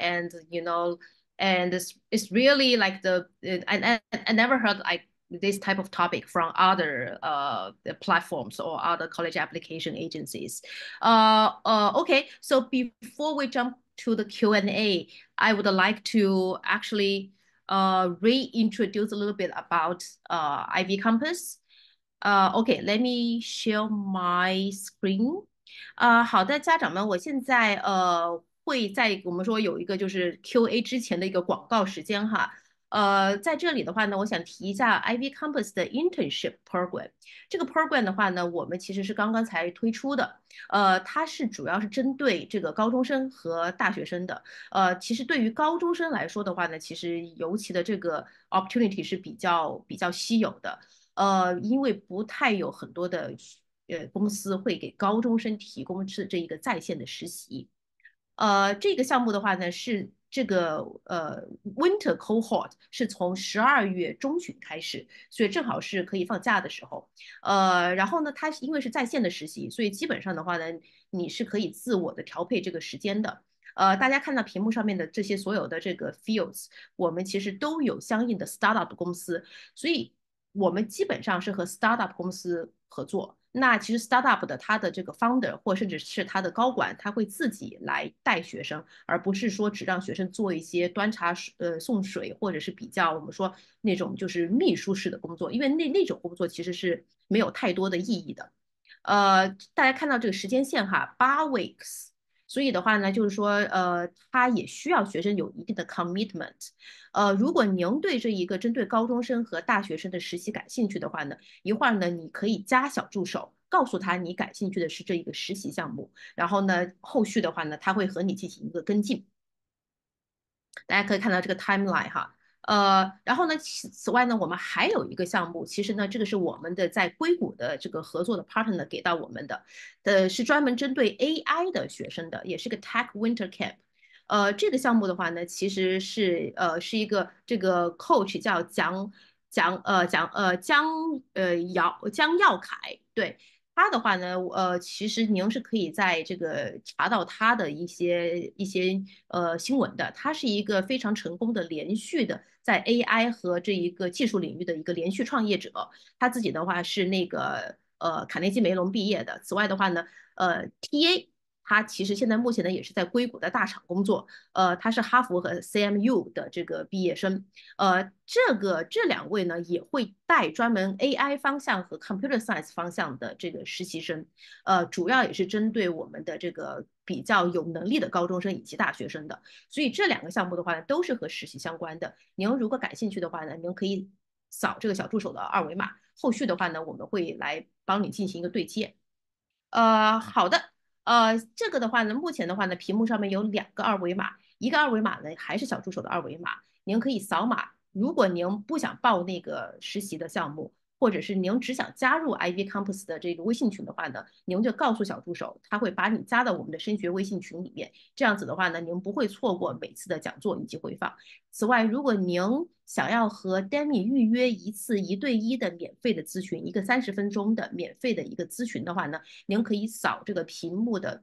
and it's really like I never heard like this type of topic from other platforms or other college application agencies. Okay, so before we jump to the Q&A, I would like to actually reintroduce a little bit about IvyCompass. Okay, let me share my screen. 好的，家长们，我现在会在我们说有一个就是 Q&A 之前的一个广告时间哈。在这里的话呢，我想提一下 IvyCompass 的 internship program。这个 program 的话呢，我们其实是刚刚才推出的。它是主要是针对这个高中生和大学生的。其实对于高中生来说的话呢，其实尤其的这个 opportunity 是比较稀有的。因为不太有很多的公司会给高中生提供这一个在线的实习。这个项目的话呢，是这个winter cohort 是从12月中旬开始，所以正好是可以放假的时候。然后呢，它因为是在线的实习，所以基本上的话呢，你是可以自我的调配这个时间的。大家看到屏幕上面的这些所有的这个 fields， 我们其实都有相应的 startup 公司，所以我们基本上是和 startup 公司合作。那其实 startup 的它的这个 founder 或甚至是他的高管，他会自己来带学生，而不是说只让学生做一些端茶送水，或者是比较我们说那种就是秘书式的工作，因为那种工作其实是没有太多的意义的。大家看到这个时间线哈，8 weeks。所以的话呢，就是说，他也需要学生有一定的 commitment。如果您对这一个针对高中生和大学生的实习感兴趣的话呢，一会儿呢，你可以加小助手，告诉他你感兴趣的是这一个实习项目，然后呢，后续的话呢，他会和你进行一个跟进。大家可以看到这个 timeline 哈。然后呢，此外呢，我们还有一个项目，其实呢，这个是我们的在硅谷的这个合作的 partner 给到我们的，是专门针对 AI 的学生的，也是个 Tech Winter Camp。这个项目的话呢，其实是一个这个 coach 叫江耀凯，对。他的话呢，其实您是可以在这个查到他的一些新闻的。他是一个非常成功的连续的在 AI 和这一个技术领域的一个连续创业者。他自己的话是那个卡内基梅隆毕业的。此外的话呢，TA。他其实现在目前呢也是在硅谷的大厂工作，他是哈佛和 CMU 的这个毕业生，这两位呢也会带专门 AI 方向和 Computer Science 方向的这个实习生，主要也是针对我们的这个比较有能力的高中生以及大学生的，所以这两个项目的话呢都是和实习相关的。您如果感兴趣的话呢，您可以扫这个小助手的二维码，后续的话呢我们会来帮你进行一个对接。好的。这个的话呢，目前的话呢，屏幕上面有2个二维码，一个二维码呢还是小助手的二维码，您可以扫码。如果您不想报那个实习的项目，或者是您只想加入 IvyCompass 的这个微信群的话呢，您就告诉小助手，他会把你加到我们的升学微信群里面。这样子的话呢，您不会错过每次的讲座以及回放。此外，如果您想要和 Demi 预约一次1对1的免费的咨询，一个30分钟的免费的一个咨询的话呢，您可以扫这个屏幕的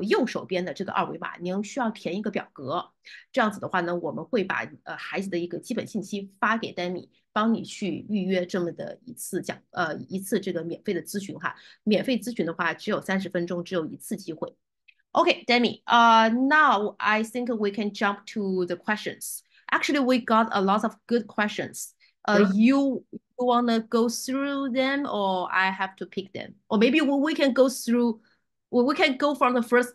右手边的这个二维码，您需要填一个表格。这样子的话呢，我们会把孩子的一个基本信息发给 Demi， 帮你去预约这么的一次这个免费的咨询哈。免费咨询的话只有30分钟，只有1次机会。Okay, Demi, now I think we can jump to the questions. Actually, we got a lot of good questions. Sure. You want to go through them or I have to pick them? Or maybe we can go through, we can go from the first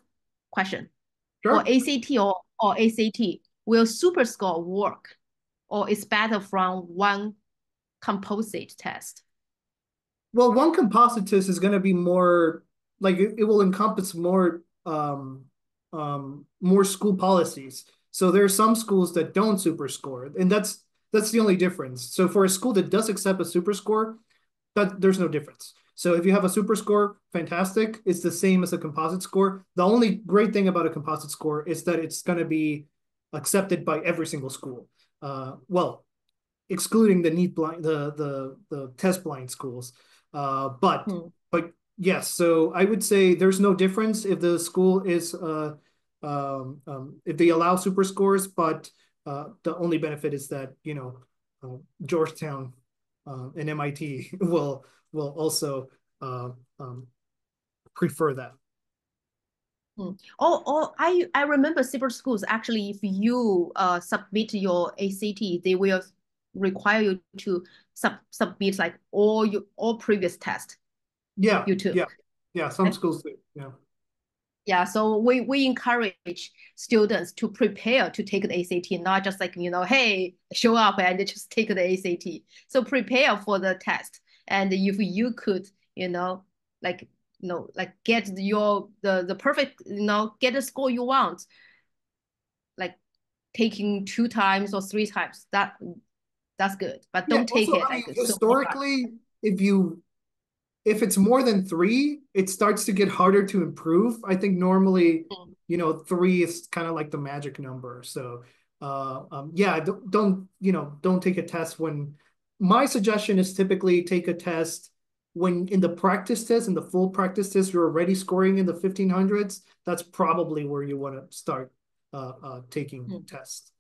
question. Sure. Or ACT or ACT, will super score work? Or is better from one composite test? Well, one composite test is going to be more, like it will encompass more more school policies. So there are some schools that don't super score, and that's the only difference. So for a school that does accept a super score, there's no difference. So if you have a super score, fantastic. It's the same as a composite score. The only great thing about a composite score is that it's going to be accepted by every single school. Well, excluding the NEET blind, the test blind schools. But yes, so I would say there's no difference if the school is if they allow super scores, but the only benefit is that Georgetown and MIT will also prefer that. I remember super schools actually, if you submit your ACT, they will require you to submit like all previous tests. Yeah, you too. Yeah. Some schools do. Yeah, so we encourage students to prepare to take the ACT, not just like, hey, show up and just take the ACT. So prepare for the test. And if you could, like get the perfect, get the score you want, like taking 2 times or 3 times, that's good. But don't take also, it like historically, if it's more than 3, it starts to get harder to improve. I think normally, 3 is kind of like the magic number. So, don't take a test when. My suggestion is typically take a test when in the practice test, in the full practice test, you're already scoring in the 1500s. That's probably where you want to start taking tests.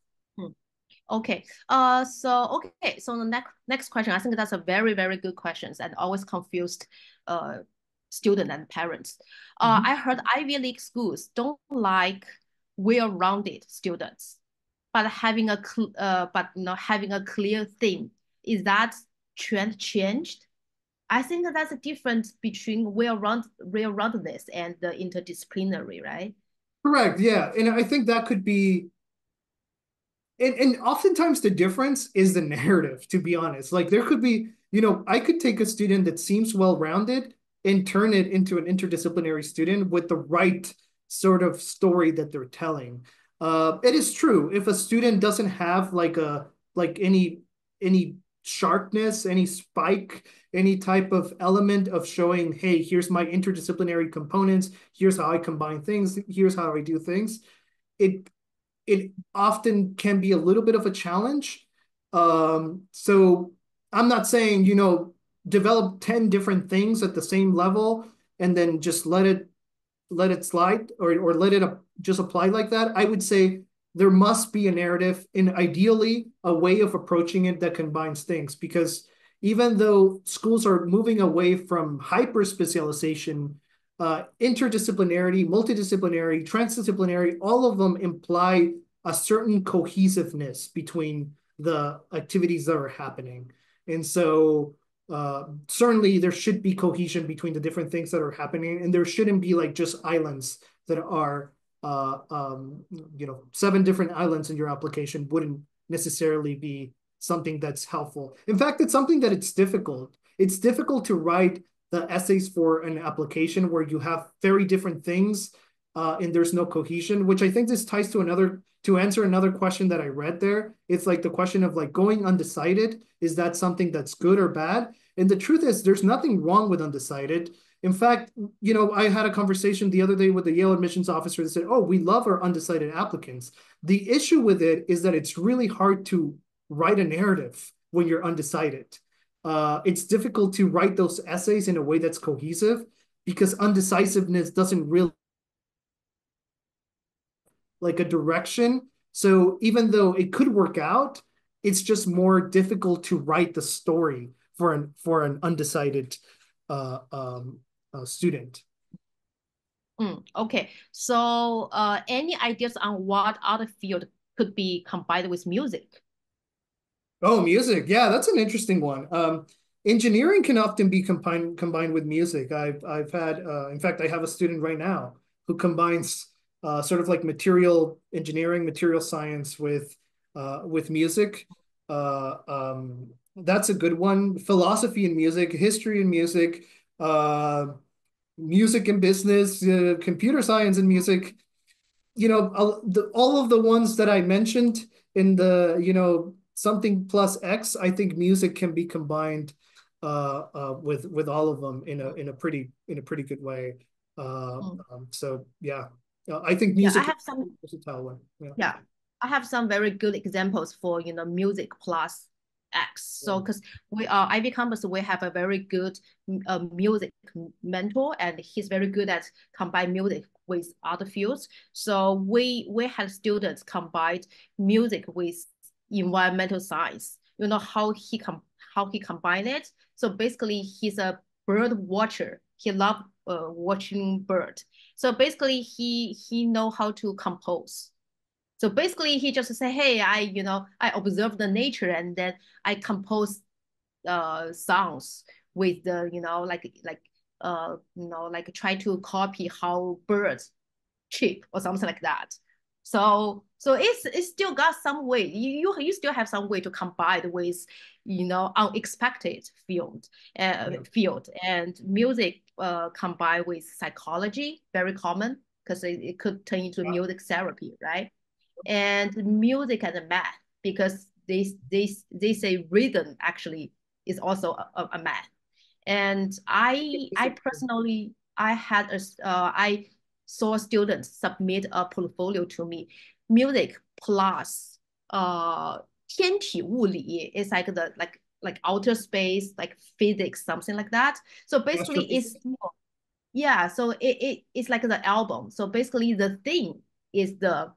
Okay. So the next question, I think that's a very, very good question and always confused student and parents. I heard Ivy League schools don't like well-rounded students, but having a clear theme. Is that trend changed? I think that's a difference between well-roundedness and the interdisciplinary, right? Correct. Yeah, and I think that could be. And oftentimes the difference is the narrative, to be honest. Like there could be, I could take a student that seems well-rounded and turn it into an interdisciplinary student with the right sort of story that they're telling. It is true. If a student doesn't have any sharpness, any spike, any type of element of showing, hey, here's my interdisciplinary components, here's how I combine things, here's how I do things, it often can be a little bit of a challenge. So I'm not saying, develop 10 different things at the same level and then just let it slide or let it just apply like that. I would say there must be a narrative and ideally a way of approaching it that combines things, because even though schools are moving away from hyper specialization, interdisciplinarity, multidisciplinary, transdisciplinary, all of them imply a certain cohesiveness between the activities that are happening. And so certainly there should be cohesion between the different things that are happening, and there shouldn't be like just islands that are 7 different islands in your application wouldn't necessarily be something that's helpful. In fact, it's something that it's difficult to write the essays for an application where you have very different things and there's no cohesion, which I think this ties to answer another question that I read there. It's like the question of like going undecided. Is that something that's good or bad? And the truth is there's nothing wrong with undecided. In fact, I had a conversation the other day with the Yale admissions officer that said, oh, we love our undecided applicants. The issue with it is that it's really hard to write a narrative when you're undecided. It's difficult to write those essays in a way that's cohesive because undecisiveness doesn't really like a direction. So even though it could work out, it's just more difficult to write the story for an undecided student. Okay, so any ideas on what other field could be combined with music? Oh, music. Yeah, that's an interesting one. Engineering can often be combined with music. I've had, in fact, I have a student right now who combines sort of like material engineering, material science with music. That's a good one. Philosophy and music, history and music, music and business, computer science and music. All of the ones that I mentioned in the, something plus X, I think music can be combined with all of them in a pretty good way. So yeah, I think music I have some is a versatile one. Yeah, I have some very good examples for music plus X. So because we are IvyCompass, we have a very good music mentor, and he's very good at combine music with other fields. So we had students combine music with environmental science. How he combine it. So basically, he's a bird watcher. He loves watching bird. So basically, he know how to compose. So basically, he just say, "Hey, I observe the nature, and then I compose songs with the like try to copy how birds chirp or something like that." So it's still got some way. You still have some way to combine with unexpected field and music combined with psychology, very common because it could turn into music therapy, right? And music and math because they say rhythm actually is also a math. And I personally I saw students submit a portfolio to me, music plus 天体物理 is like outer space, like physics, something like that. So basically it's so it's like the album. So basically the thing is a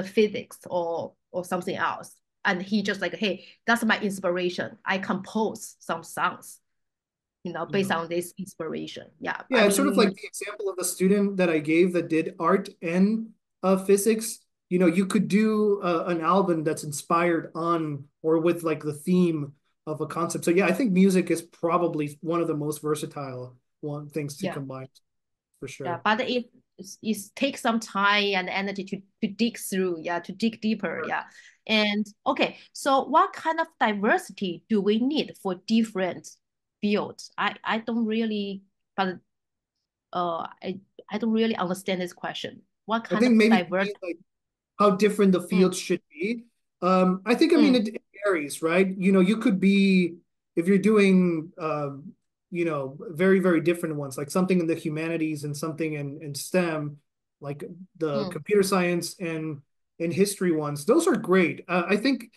physics or something else. And he just like, hey, that's my inspiration. I compose some songs, based on this inspiration. Yeah. Yeah, it's sort of like the example of the student that I gave that did art and physics. You could do an album that's inspired on or with like the theme of a concept. So yeah, I think music is probably one of the most versatile things to combine for sure. Yeah, but it takes some time and energy to dig through, to dig deeper. Yeah. And okay, so what kind of diversity do we need for different fields? I don't really, but I don't really understand this question. What kind of diversity? Like how different the fields should be. I think, it varies, right? You could be, if you're doing, very, very different ones, like something in the humanities and something in STEM, like the computer science and history ones. Those are great. I think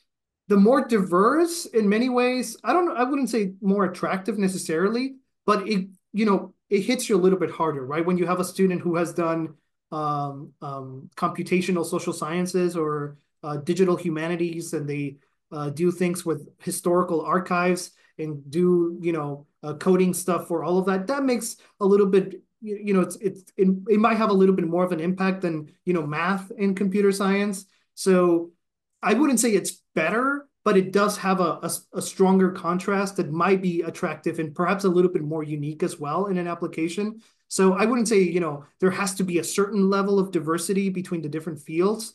the more diverse in many ways, I wouldn't say more attractive necessarily, but it hits you a little bit harder, right? When you have a student who has done computational social sciences or digital humanities, and they do things with historical archives and do coding stuff for all of that. That makes a little bit it might have a little bit more of an impact than math and computer science. So I wouldn't say it's better, but it does have a stronger contrast that might be attractive and perhaps a little bit more unique as well in an application. So I wouldn't say, there has to be a certain level of diversity between the different fields,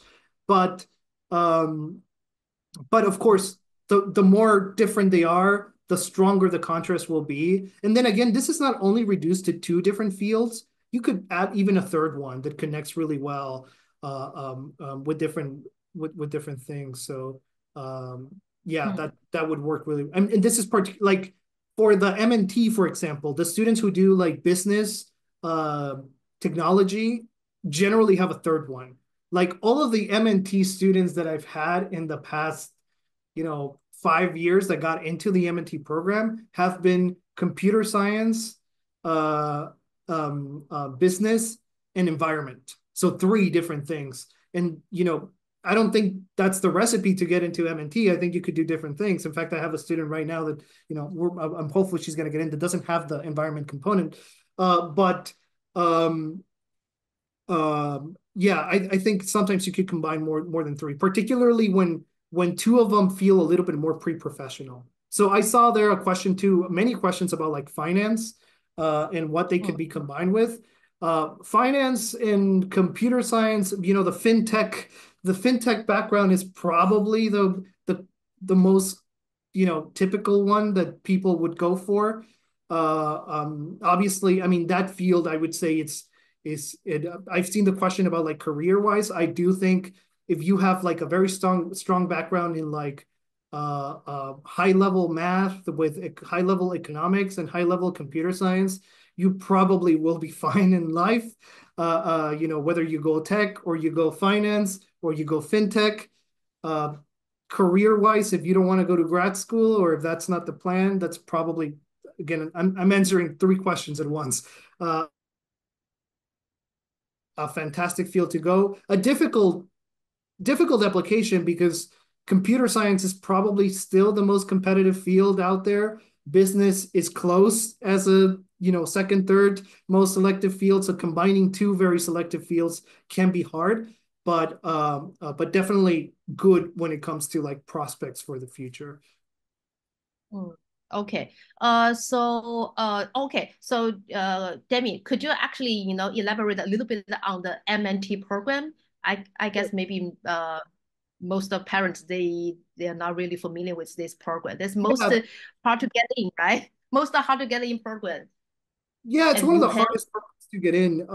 but of course, the more different they are, the stronger the contrast will be. And then again, this is not only reduced to 2 different fields. You could add even a third one that connects really well with different things. So yeah, that would work really. And this is like for the M&T, for example, the students who do like business, technology generally have a third one. Like all of the M&T students that I've had in the past, 5 years that got into the M&T program have been computer science, business, and environment. So 3 different things. And, I don't think that's the recipe to get into M&T. I think you could do different things. In fact, I have a student right now that, I'm hopeful she's going to get in that doesn't have the environment component. Yeah, I think sometimes you could combine more than 3, particularly when 2 of them feel a little bit more pre-professional. So I saw there a question too, many questions about like finance and what they could be combined with. Finance and computer science, the fintech background is probably the most, typical one that people would go for. Obviously, I mean, that field, I would say I've seen the question about like career-wise. I do think if you have like a very strong background in like high-level math with high-level economics and high-level computer science, you probably will be fine in life. Whether you go tech or you go finance or you go fintech. Career-wise, if you don't want to go to grad school or if that's not the plan, that's probably, again, I'm answering 3 questions at once. A fantastic field to go. A difficult application because computer science is probably still the most competitive field out there. Business is close as a second, third most selective field. So combining 2 very selective fields can be hard, but definitely good when it comes to like prospects for the future. Okay. So Demi, could you actually elaborate a little bit on the M&T program? I guess maybe most of parents they are not really familiar with this program. That's most hard to get in, right? Most hard to get in program. Yeah, it's one of the hardest programs to get in.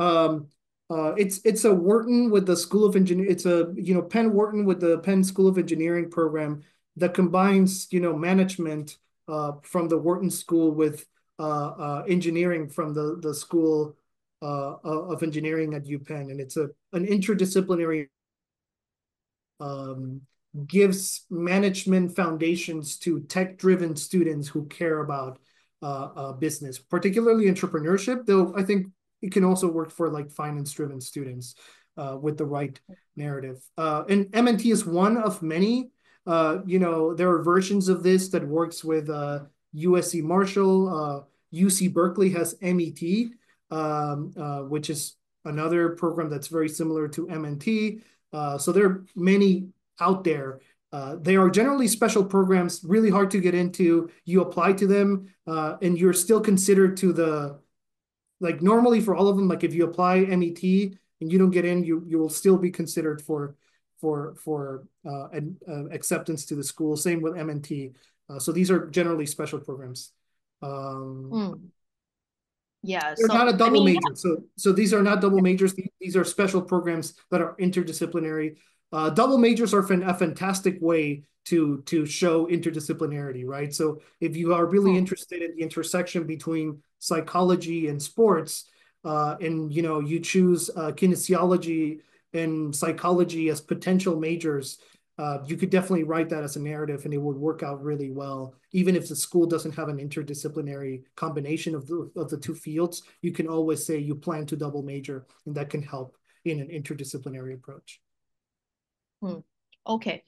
It's a Wharton with the School of Engineering. It's a Penn Wharton with the Penn School of Engineering program that combines management from the Wharton School with engineering from the School of Engineering at UPenn, and it's an interdisciplinary. Gives management foundations to tech-driven students who care about business, particularly entrepreneurship, though I think it can also work for like finance-driven students with the right narrative. And M&T is one of many. There are versions of this that works with USC Marshall. UC Berkeley has MET, which is another program that's very similar to M&T. So there are many out there. They are generally special programs, really hard to get into. You apply to them and you're still considered to the, like normally for all of them, like if you apply MET and you don't get in, you will still be considered for acceptance to the school. Same with M&T. So these are generally special programs. Yeah, they're not a double major. So these are not double majors. These are special programs that are interdisciplinary. Double majors are a fantastic way to show interdisciplinarity, right? So if you are really interested in the intersection between psychology and sports, and you choose kinesiology and psychology as potential majors, you could definitely write that as a narrative and it would work out really well. Even if the school doesn't have an interdisciplinary combination of the 2 fields, you can always say you plan to double major, and that can help in an interdisciplinary approach. Okay.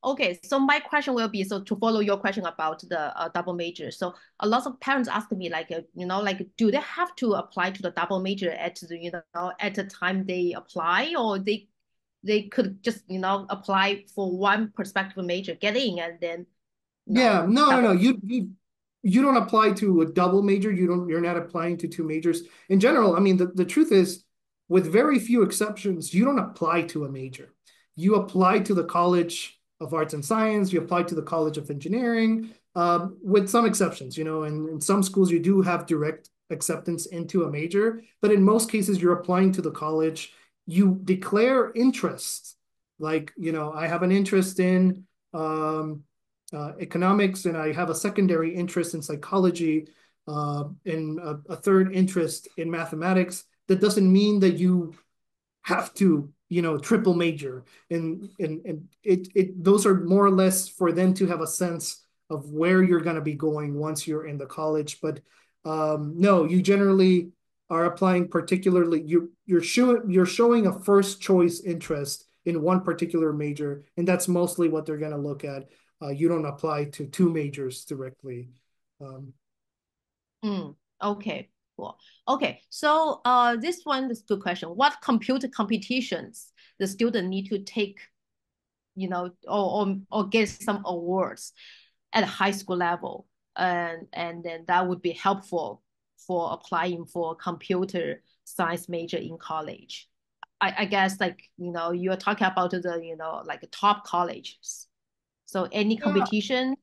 Okay. So my question will be, so to follow your question about the double major. So a lot of parents ask me like, do they have to apply to the double major at the, at the time they apply, or they could just, apply for one prospective major, get in, and then. No. You don't apply to a double major. You're not applying to 2 majors. In general, I mean, the truth is, with very few exceptions, you don't apply to a major. You apply to the College of Arts and Science, you apply to the College of Engineering, with some exceptions, in some schools you do have direct acceptance into a major, but in most cases you're applying to the college, you declare interests. Like, I have an interest in economics, and I have a secondary interest in psychology, and a third interest in mathematics. That doesn't mean that you have to, triple major. And those are more or less for them to have a sense of where you're going to be going once you're in the college. But no, you generally are applying particularly, you're showing a first choice interest in one particular major, and that's mostly what they're going to look at. You don't apply to two majors directly. Okay, cool. Okay, so this one is a good question. What computer competitions the student need to take, or get some awards at high school level, and then that would be helpful for applying for computer science major in college. I guess you're talking about the like top colleges. So any competition.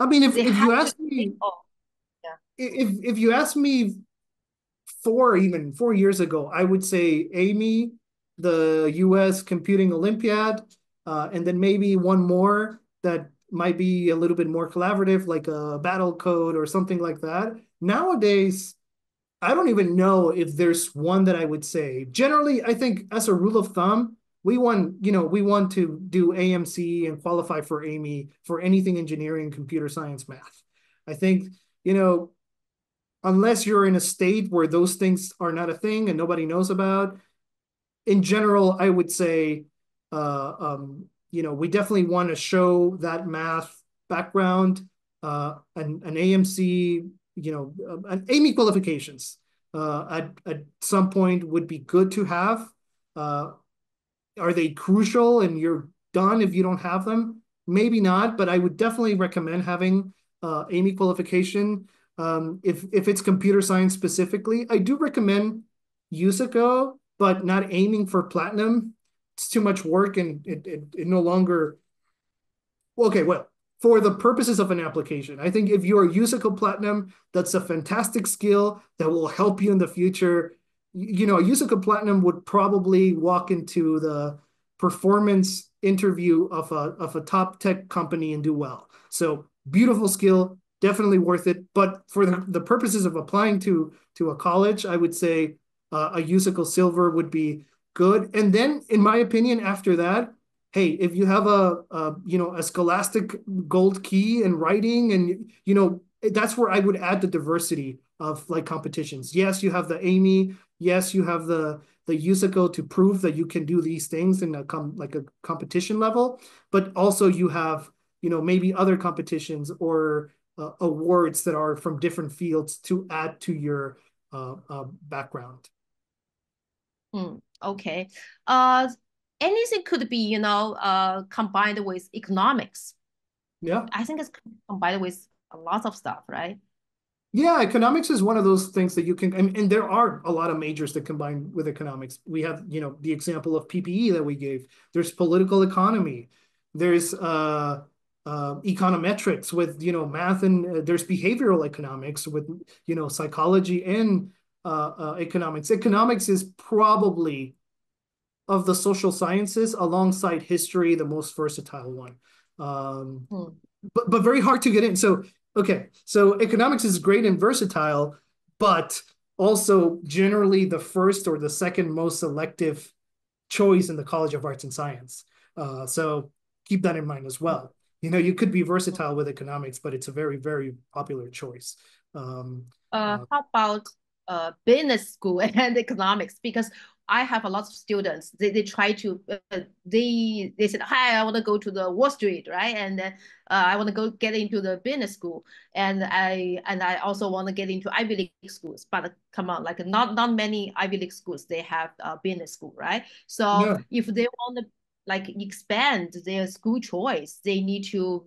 I mean, if you ask me, if you ask me 4 years ago, I would say AMY, the U.S. Computing Olympiad, and then maybe one more that might be a little bit more collaborative, like a Battle Code or something like that. Nowadays, I don't even know if there's one that I would say. Generally, I think as a rule of thumb, we want to do AMC and qualify for AMY for anything engineering, computer science, math. I think, unless you're in a state where those things are not a thing and nobody knows about, in general, I would say, we definitely want to show that math background, an AMC, an AMY qualifications at some point would be good to have. Are they crucial and you're done if you don't have them? Maybe not, but I would definitely recommend having AMY qualification. If it's computer science specifically, I do recommend USICO, but not aiming for platinum. It's too much work, and it no longer. Okay, well, for the purposes of an application, I think if you're USICO platinum, that's a fantastic skill that will help you in the future. USICO platinum would probably walk into the performance interview of a top tech company and do well. So beautiful skill, definitely worth it. But for the purposes of applying to a college, I would say a USICO silver would be good. And then, in my opinion, after that, hey, if you have a Scholastic gold key in writing, and that's where I would add the diversity of like competitions. Yes, you have the AMY. Yes, you have the USICO to prove that you can do these things in a competition level, but also you have maybe other competitions or awards that are from different fields to add to your background. Okay. Anything could be, combined with economics. Yeah. I think it's combined with a lot of stuff, right? Yeah, economics is one of those things that you can, and there are a lot of majors that combine with economics. We have, the example of PPE that we gave. There's political economy. There's econometrics with, math, and there's behavioral economics with, psychology and economics. Economics is probably, of the social sciences alongside history, the most versatile one. But very hard to get in. So economics is great and versatile, but also generally the first or the second most selective choice in the College of Arts and Science. So keep that in mind as well. You could be versatile with economics, but it's a very, very popular choice. How about business school and economics? Because I have a lot of students. They try to they said, hi, I want to go to the Wall Street, right? And then I want to go get into the business school, and I also want to get into Ivy League schools. But come on, like not many Ivy League schools they have business school, right? So if they want to like expand their school choice, they need to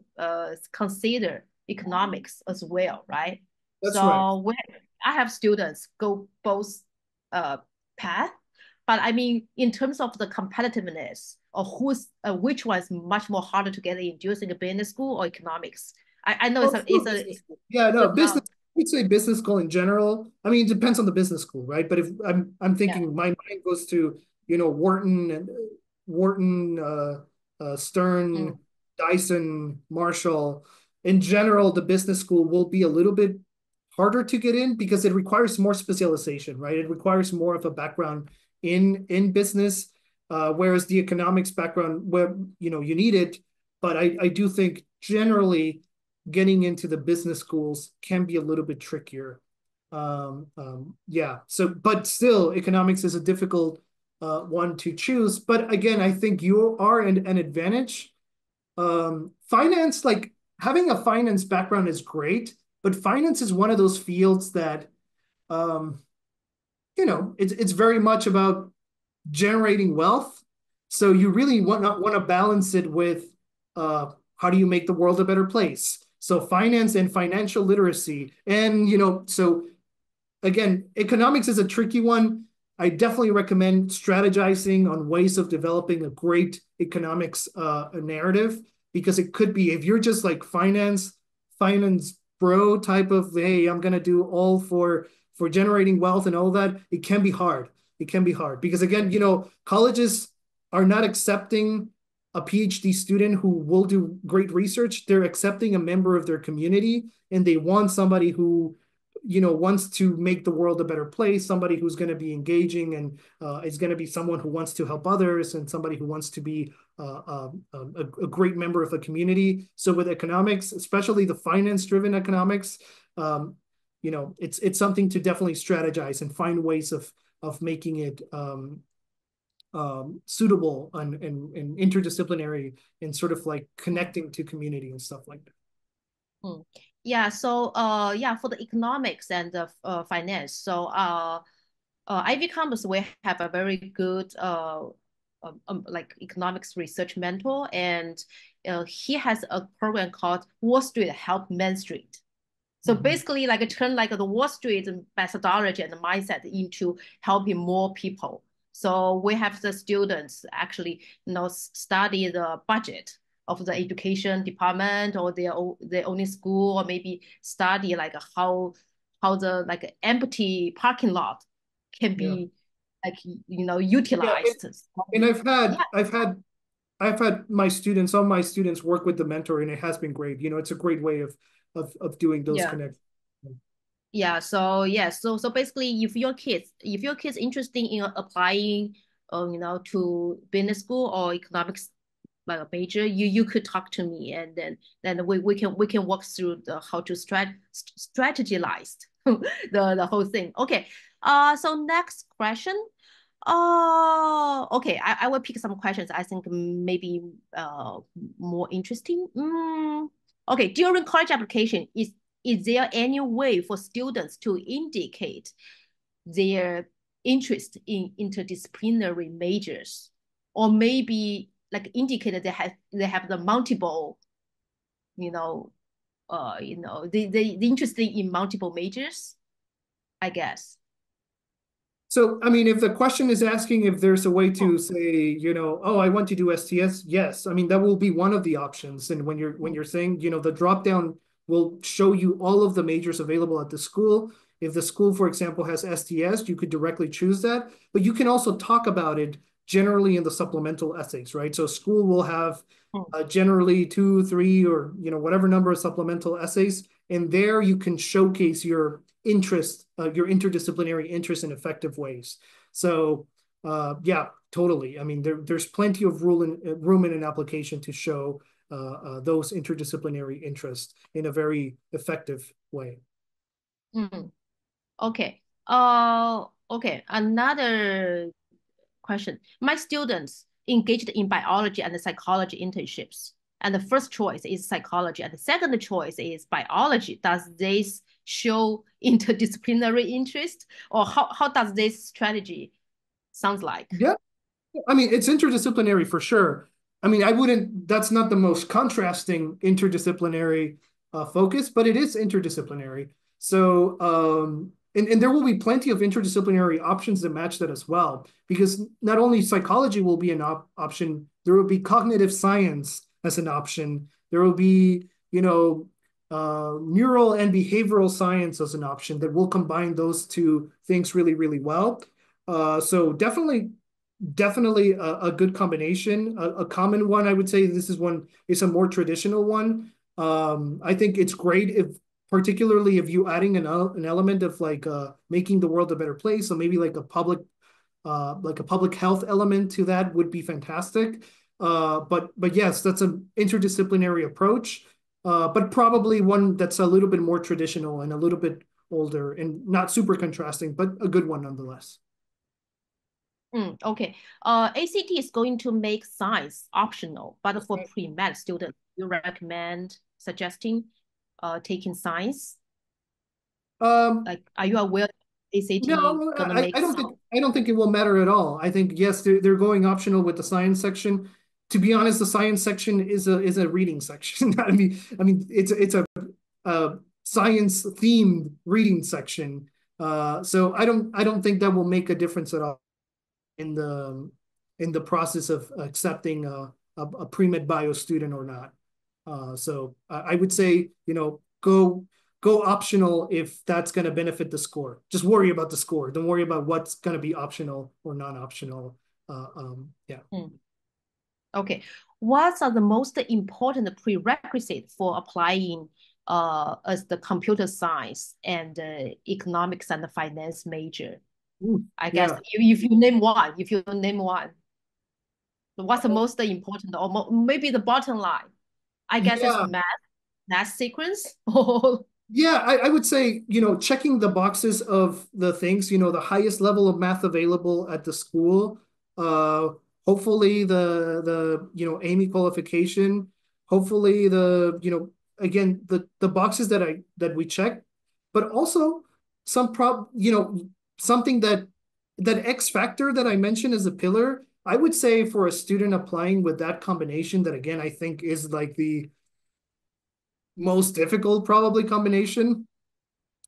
consider economics as well, right? That's so right. when I have students go both path. But I mean, in terms of the competitiveness of which one is much more harder to get into, using a business school or economics, I know Well, it's business school. Yeah, no, business. We'd say business school in general. I mean, it depends on the business school, right? But if I'm yeah. thinking, my mind goes to, Wharton and Wharton, Stern, Mm, Dyson, Marshall. In general, the business school will be a little bit harder to get in because it requires more specialization, right? It requires more of a background in business, whereas the economics background, where you need it, but I do think generally getting into the business schools can be a little bit trickier. Yeah. So, but still, economics is a difficult one to choose. But again, I think you are an advantage. Finance, like having a finance background is great, but finance is one of those fields that, it's very much about generating wealth. So you really want to balance it with how do you make the world a better place? So finance and financial literacy. And, so again, economics is a tricky one. I definitely recommend strategizing on ways of developing a great economics narrative, because it could be, if you're just like finance bro type of, hey, I'm going to do all for generating wealth and all that, it can be hard. It can be hard because, again, colleges are not accepting a PhD student who will do great research. They're accepting a member of their community, and they want somebody who, wants to make the world a better place, somebody who's going to be engaging and is going to be someone who wants to help others, and somebody who wants to be a great member of the community. So with economics, especially the finance-driven economics, it's something to definitely strategize and find ways of making it suitable and interdisciplinary, and sort of like connecting to community and stuff like that. Yeah, so for the economics and the finance, so IvyCompass, we have a very good like economics research mentor, and he has a program called Wall Street Help Main Street. So basically, like turn like the Wall Street methodology and mindset into helping more people. So we have the students actually, study the budget of the education department or their own school, or maybe study like how the like empty parking lot can be like utilized. And I've had some of my students work with the mentor, and it has been great. It's a great way of doing those connections. So basically, if your kids interested in applying, to business school or economics like a major, you could talk to me, and then we can walk through the how to strategize the whole thing. Okay. So next question. Okay. I will pick some questions I think maybe more interesting. Okay. During college application, is there any way for students to indicate their interest in interdisciplinary majors, or maybe like indicate that they have the multiple, they interested in multiple majors, I guess. So, I mean, if the question is asking if there's a way to say, I want to do STS, yes. I mean, that will be one of the options. And when you're saying, the drop down will show you all of the majors available at the school. If the school, for example, has STS, you could directly choose that. But you can also talk about it generally in the supplemental essays, right? So school will have generally 2, 3, or whatever number of supplemental essays, and there you can showcase your interest, your interdisciplinary interest in effective ways. So yeah, totally. I mean, there's plenty of room in an application to show those interdisciplinary interests in a very effective way. Okay. Okay. Another question. My students engaged in biology and psychology internships, and the first choice is psychology, and the second choice is biology. Does this show interdisciplinary interest, or how does this strategy sounds like? Yeah, I mean, it's interdisciplinary for sure. I mean, that's not the most contrasting interdisciplinary focus, but it is interdisciplinary. So, and there will be plenty of interdisciplinary options that match that as well, because not only psychology will be an option, there will be cognitive science as an option. There will be, neural and behavioral science as an option that will combine those two things really, really well. So definitely a good combination. A common one, I would say, this is a more traditional one. I think it's great particularly if you adding an element of like making the world a better place. So maybe like a public health element to that would be fantastic. But yes, that's an interdisciplinary approach. But probably one that's a little bit more traditional and a little bit older and not super contrasting, but a good one nonetheless. Okay. ACT is going to make science optional, but for pre-med students, you recommend suggesting taking science? Like, are you aware ACT No, gonna make I don't think it will matter at all. I think yes, they're going optional with the science section. To be honest, the science section is a reading section. I mean it's a science themed reading section. So I don't think that will make a difference at all in the process of accepting a pre-med bio student or not. So I would say, go optional if that's going to benefit the score. Just worry about the score. Don't worry about what's going to be optional or non-optional. Yeah. Okay. What are the most important prerequisites for applying as the computer science and economics and the finance major? I guess if you name one, what's the most important, or maybe the bottom line? I guess it's math sequence. Yeah, I would say, checking the boxes of the things, the highest level of math available at the school, hopefully the AIME qualification, hopefully again, the boxes that we check, but also something that X factor that I mentioned as a pillar. I would say for a student applying with that combination, that again, I think is like the most difficult probably combination.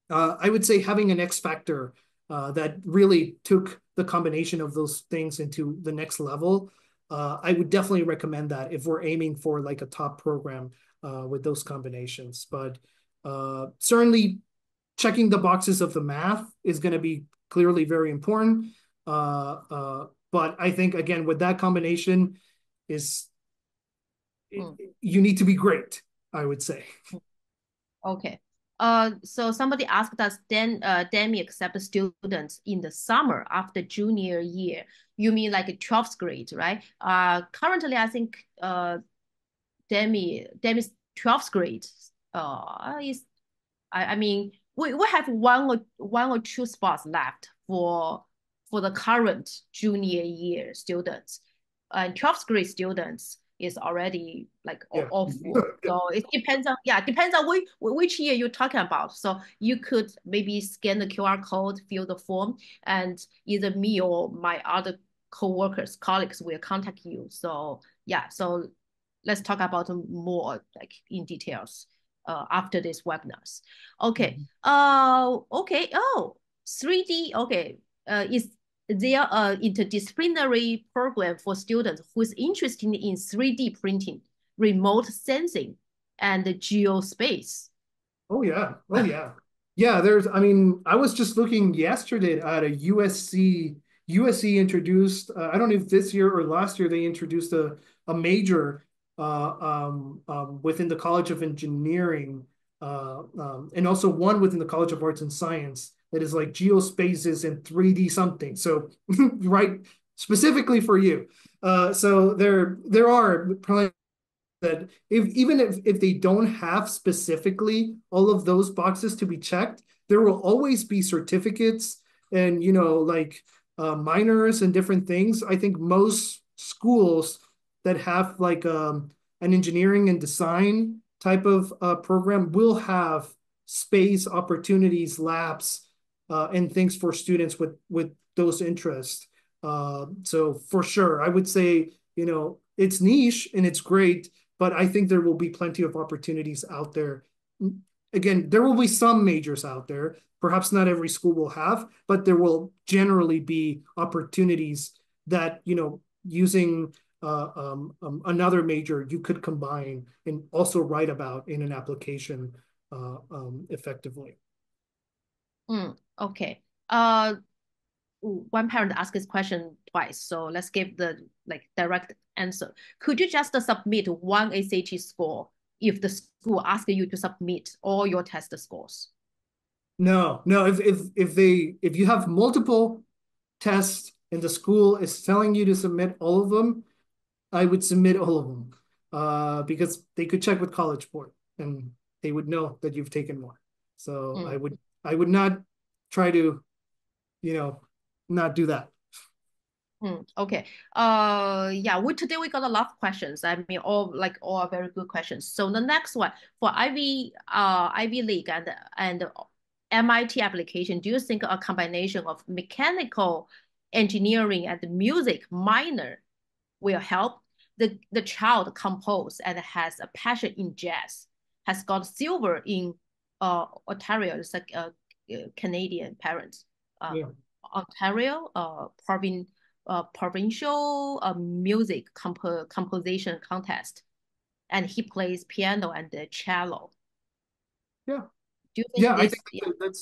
I would say having an X factor that really took the combination of those things into the next level. I would definitely recommend that if we're aiming for like a top program with those combinations. But certainly checking the boxes of the math is going to be clearly very important. But I think, again, with that combination you need to be great, I would say. Okay. So somebody asked us, DEMI accept students in the summer after junior year. You mean like a 12th grade, right? Currently, I think DEMI's 12th grade I mean, we have one or two spots left for the current junior year students, and 12th grade students is already like all full. So it depends on which year you're talking about. So you could maybe scan the QR code, fill the form, and either me or my other colleagues will contact you. So so let's talk about more like in details after this webinars. Okay. Okay. Oh, 3D. Okay. Is there an interdisciplinary program for students who is interested in 3D printing, remote sensing, and geospace? Oh yeah. Yeah, I was just looking yesterday at a USC introduced, I don't know if this year or last year, they introduced a major within the College of Engineering, and also one within the College of Arts and Science that is like geospaces and 3D something. So right, specifically for you. So there are probably that even if they don't have specifically all of those boxes to be checked, there will always be certificates and like minors and different things. I think most schools that have like an engineering and design type of program will have space opportunities, labs, and things for students with those interests. So for sure, I would say, it's niche and it's great, but I think there will be plenty of opportunities out there. Again, there will be some majors out there. Perhaps not every school will have, but there will generally be opportunities that, using another major you could combine and also write about in an application. effectively. Okay. One parent asked this question twice, so let's give the direct answer. Could you just submit one ACT score if the school asks you to submit all your test scores? No. If you have multiple tests and the school is telling you to submit all of them, I would submit all of them, because they could check with College Board and they would know that you've taken more. So I would not try to, not do that. Okay. Today we got a lot of questions. I mean, all very good questions. So the next one for Ivy League and MIT application, do you think a combination of mechanical engineering and music minor will help? The child compose and has a passion in jazz, has got silver in Ontario. It's like Canadian parents. Ontario provincial music composition contest, and he plays piano and cello. Yeah. Do you think I think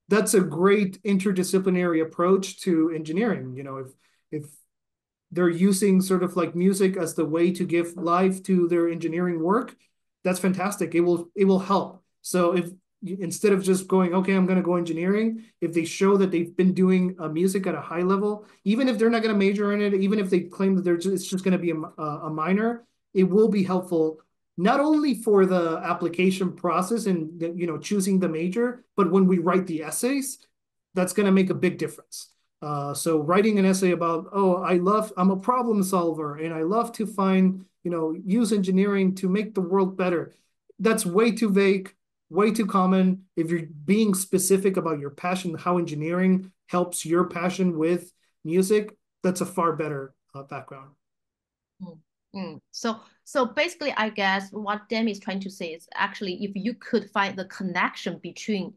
that's a great interdisciplinary approach to engineering. If they're using sort of like music as the way to give life to their engineering work, that's fantastic. It will help. So if instead of just going, okay, I'm going to go engineering, if they show that they've been doing music at a high level, even if they're not going to major in it, even if they claim that it's just going to be a minor, it will be helpful not only for the application process and choosing the major, but when we write the essays, that's going to make a big difference. So writing an essay about, I'm a problem solver and I love to use engineering to make the world better. That's way too vague, way too common. If you're being specific about your passion, how engineering helps your passion with music, that's a far better background. So basically, I guess what Demi is trying to say is actually if you could find the connection between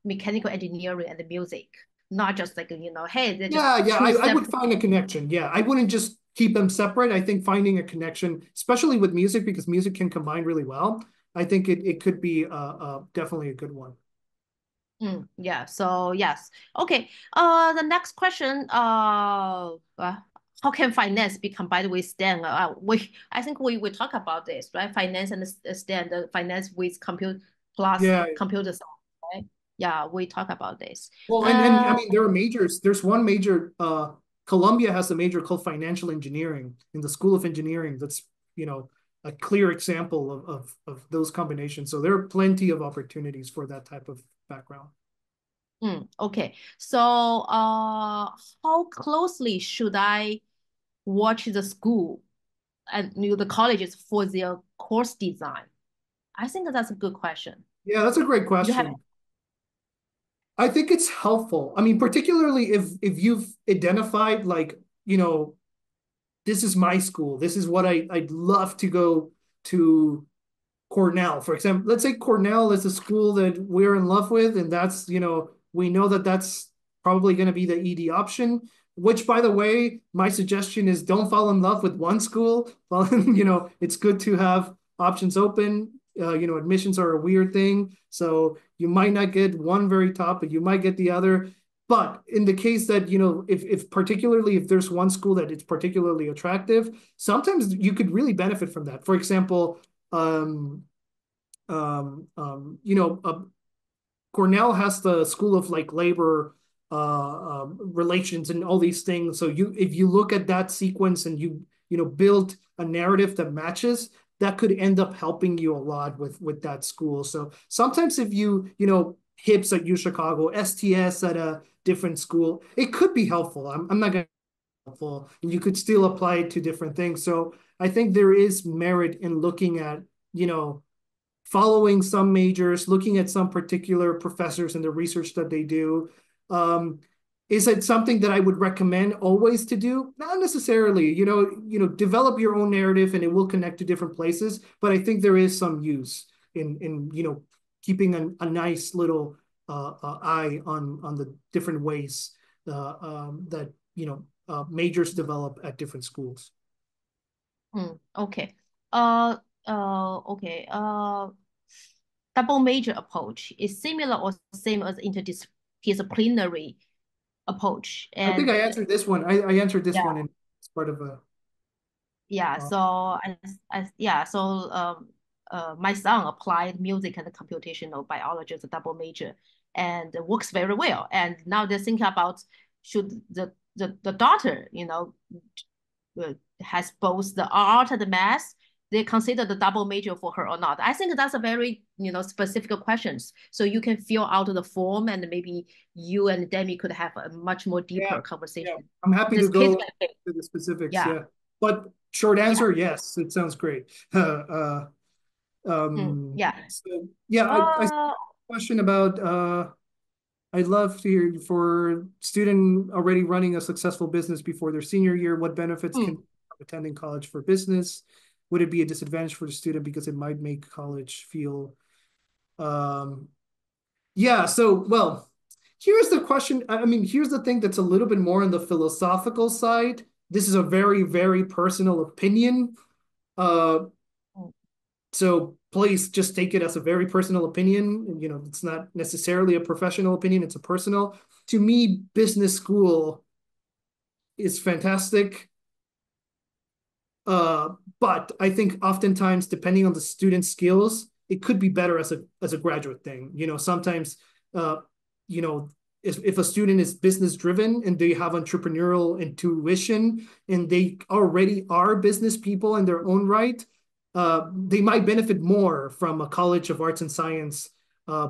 mechanical engineering and the music, not just like, hey, they just I would find a connection. Yeah, I wouldn't just keep them separate. I think finding a connection, especially with music, because music can combine really well, I think it could be definitely a good one. Yeah. So yes. Okay. The next question. How can finance be combined with STEM? I think we talk about this, right? Finance and STEM, the finance with computer computer science, right? Yeah, we talk about this. Well, and I mean, there are majors. There's one major. Columbia has a major called financial engineering in the School of Engineering. That's a clear example of those combinations. So there are plenty of opportunities for that type of background. Okay. So how closely should I watch the school and the colleges for their course design? I think that's a good question. Yeah, that's a great question. I think it's helpful. I mean, particularly if you've identified this is my school. This is what I'd love to go to Cornell, for example. Let's say Cornell is a school that we're in love with, and that's, we know that that's probably going to be the ED option, which, by the way, my suggestion is don't fall in love with one school. Well, it's good to have options open. Admissions are a weird thing. So you might not get one very top, but you might get the other. But in the case that, if particularly if there's one school that is particularly attractive, sometimes you could really benefit from that. For example, Cornell has the School of labor relations and all these things. So if you look at that sequence and you build a narrative that matches, that could end up helping you a lot with that school. So sometimes if HIPS at UChicago, STS at a different school, it could be helpful. I'm not going to be helpful. And you could still apply it to different things. So I think there is merit in looking at, following some majors, looking at some particular professors and the research that they do. Is it something that I would recommend always to do? Not necessarily. Develop your own narrative and it will connect to different places. But I think there is some use in keeping a nice little eye on the different ways that majors develop at different schools. Okay. Okay. double major approach is similar or same as interdisciplinary approach. I think And I answered this one. I answered this yeah, one in as part of a. yeah. So yeah. So my son applied music and computational biology as a double major, and it works very well. And now they're thinking about should the daughter, has both the art and the math, they consider the double major for her or not. I think that's a very, specific questions. So you can fill out the form, and maybe you and Demi could have a much more deeper conversation. Yeah. I'm happy to go to the specifics. Yeah. Yeah. But short answer, yes, it sounds great. Yeah. So yeah, I question about I'd love to hear for student already running a successful business before their senior year, what benefits can attending college for business? Would it be a disadvantage for the student because it might make college feel yeah, so well, here's the question. I mean, here's the thing that's a little bit more on the philosophical side. This is a very, very personal opinion. So please just take it as a very personal opinion. It's not necessarily a professional opinion, it's a personal. To me, business school is fantastic. But I think oftentimes, depending on the student's skills, it could be better as a graduate thing. Sometimes, if a student is business driven and they have entrepreneurial intuition and they already are business people in their own right, they might benefit more from a College of Arts and Science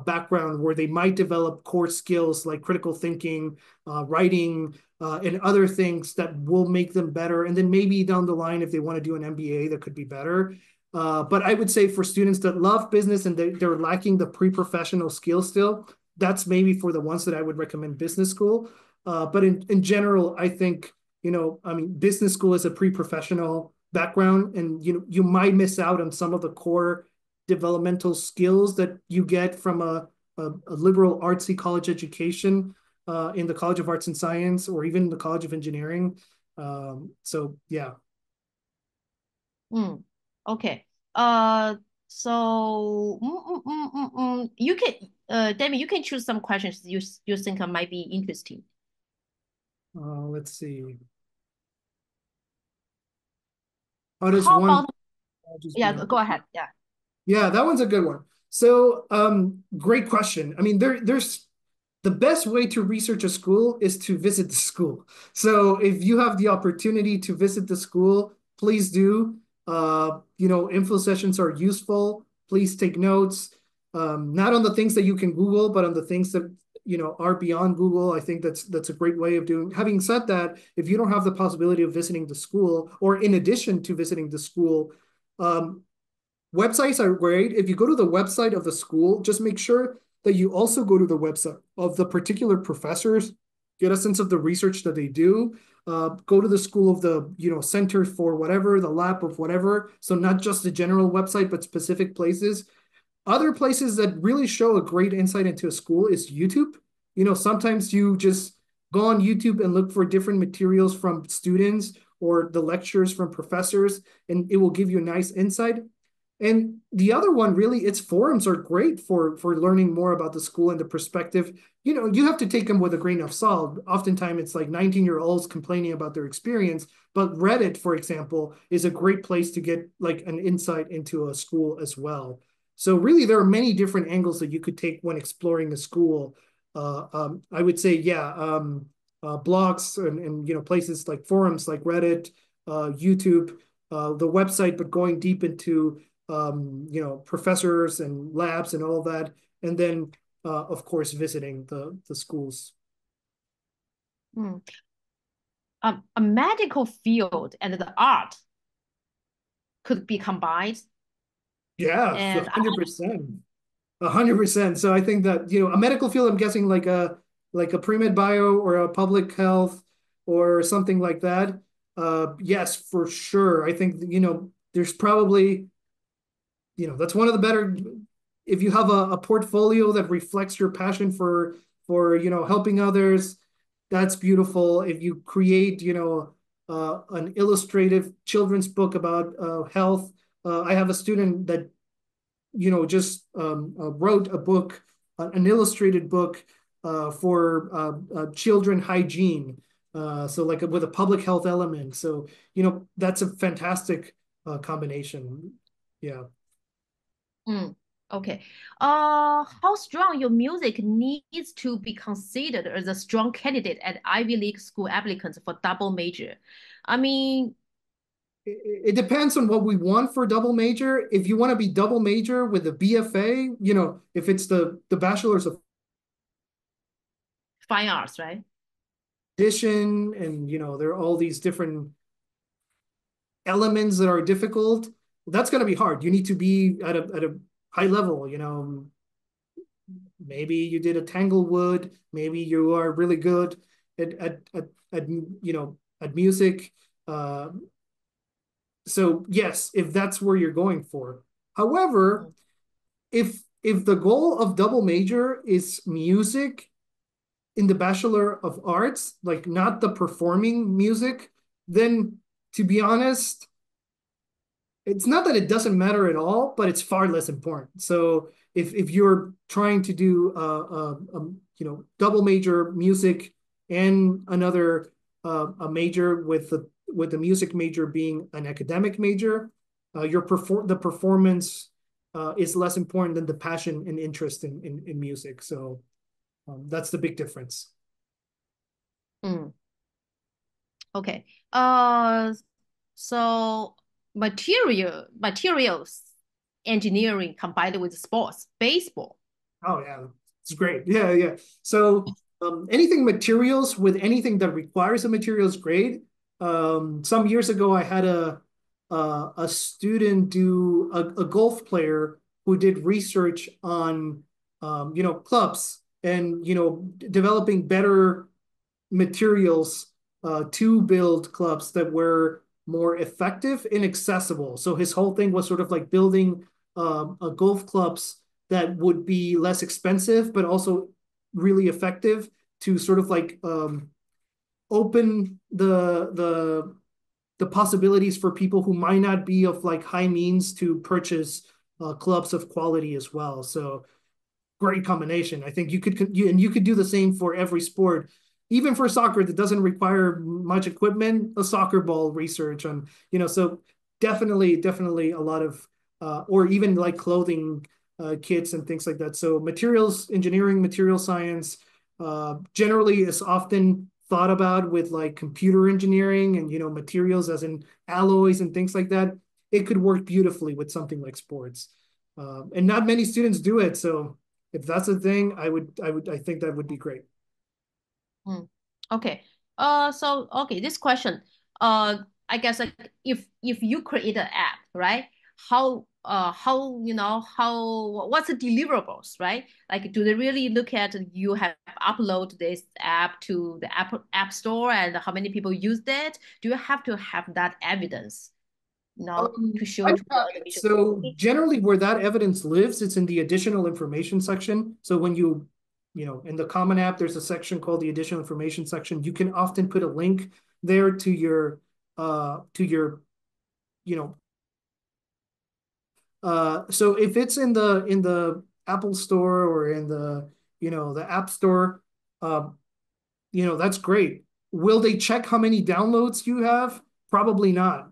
background where they might develop core skills like critical thinking, writing, and other things that will make them better. And then maybe down the line, if they want to do an MBA, that could be better. But I would say for students that love business and they're lacking the pre-professional skills still, that's maybe for the ones that I would recommend business school. But in general, I think, business school is a pre-professional background, and you might miss out on some of the core developmental skills that you get from a liberal artsy college education in the College of Arts and Science or even the College of Engineering. So yeah. Okay. So you can, Demi, you can choose some questions you think might be interesting. Let's see. Go ahead. Yeah. Yeah, that one's a good one. So, great question. I mean, there's the best way to research a school is to visit the school. So if you have the opportunity to visit the school, please do. Info sessions are useful. Please take notes, not on the things that you can Google, but on the things that are beyond Google. I think that's a great way of doing. Having said that, if you don't have the possibility of visiting the school, or in addition to visiting the school, websites are great. If you go to the website of the school, just make sure that you also go to the website of the particular professors, get a sense of the research that they do. Go to the school of the center for whatever, the lab of whatever. So not just the general website, but specific places. Other places that really show a great insight into a school is YouTube. Sometimes you just go on YouTube and look for different materials from students or the lectures from professors, and it will give you a nice insight. And the other one, really, its forums are great for learning more about the school and the perspective. You have to take them with a grain of salt. Oftentimes, it's like 19-year-olds complaining about their experience. But Reddit, for example, is a great place to get like an insight into a school as well. So really, there are many different angles that you could take when exploring the school. I would say, blogs and places like forums like Reddit, YouTube, the website, but going deep into professors and labs and all that, and then of course visiting the schools. A medical field and the art could be combined. Yeah, 100%. 100%. So I think that a medical field, I'm guessing like a pre-med bio or a public health or something like that. Yes, for sure. I think there's probably that's one of the better, if you have a portfolio that reflects your passion for helping others, that's beautiful. If you create an illustrative children's book about health, I have a student that just wrote a book, an illustrated book for children hygiene. So like with a public health element. So, that's a fantastic combination. Yeah. Okay. How strong your music needs to be considered as a strong candidate at Ivy League school applicants for double major? I mean, it depends on what we want for double major. If you want to be double major with a BFA, if it's the bachelor's of fine arts, right? Addition, and there are all these different elements that are difficult. That's going to be hard. You need to be at a high level. Maybe you did a Tanglewood. Maybe you are really good at music. So yes, if that's where you're going for. However, if the goal of double major is music in the Bachelor of Arts, like not the performing music, then to be honest, it's not that it doesn't matter at all, but it's far less important. So if you're trying to do double major music and another a major with the music major being an academic major, the performance is less important than the passion and interest in music. So that's the big difference. Okay. So materials engineering combined with sports, baseball. Oh yeah, it's great. Yeah. So anything materials with anything that requires a material is great. Some years ago, I had a student do a golf player who did research on clubs and developing better materials to build clubs that were more effective and accessible. So his whole thing was sort of like building golf clubs that would be less expensive, but also really effective to sort of like open the possibilities for people who might not be of like high means to purchase clubs of quality as well. So great combination. I think you could do the same for every sport. Even for soccer that doesn't require much equipment, a soccer ball research on, so definitely a lot of, or even like clothing kits and things like that. So materials engineering, material science generally is often thought about with like computer engineering and, materials as in alloys and things like that. It could work beautifully with something like sports. And not many students do it. So if that's a thing, I think that would be great. Okay. This question. I guess like if you create an app, right? What's the deliverables, right? Like, do they really look at you have upload this app to the app store and how many people used it? Do you have to have that evidence, to show to the So generally where that evidence lives, it's in the additional information section. So when in the Common App, there's a section called the additional information section. You can often put a link there to your so if it's in the Apple Store or in the App Store, that's great. Will they check how many downloads you have? Probably not.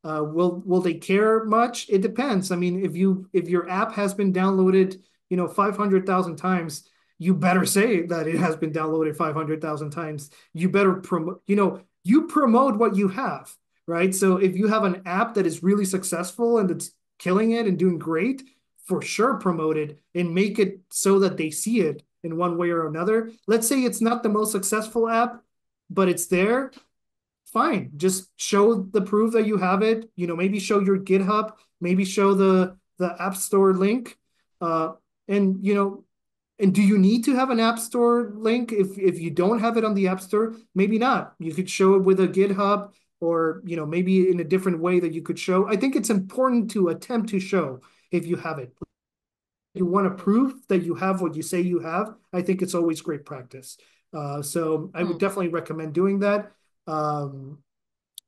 Will they care much? It depends. I mean, if your app has been downloaded, 500,000 times, you better say that it has been downloaded 500,000 times. You better promote, you promote what you have, right? So if you have an app that is really successful and it's killing it and doing great, for sure promote it and make it so that they see it in one way or another. Let's say it's not the most successful app, but it's there. Fine. Just show the proof that you have it. Maybe show your GitHub, maybe show the App Store link. And do you need to have an App Store link if you don't have it on the App Store? Maybe not. You could show it with a GitHub or, maybe in a different way that you could show. I think it's important to attempt to show if you have it. You want to prove that you have what you say you have. I think it's always great practice. So I would definitely recommend doing that.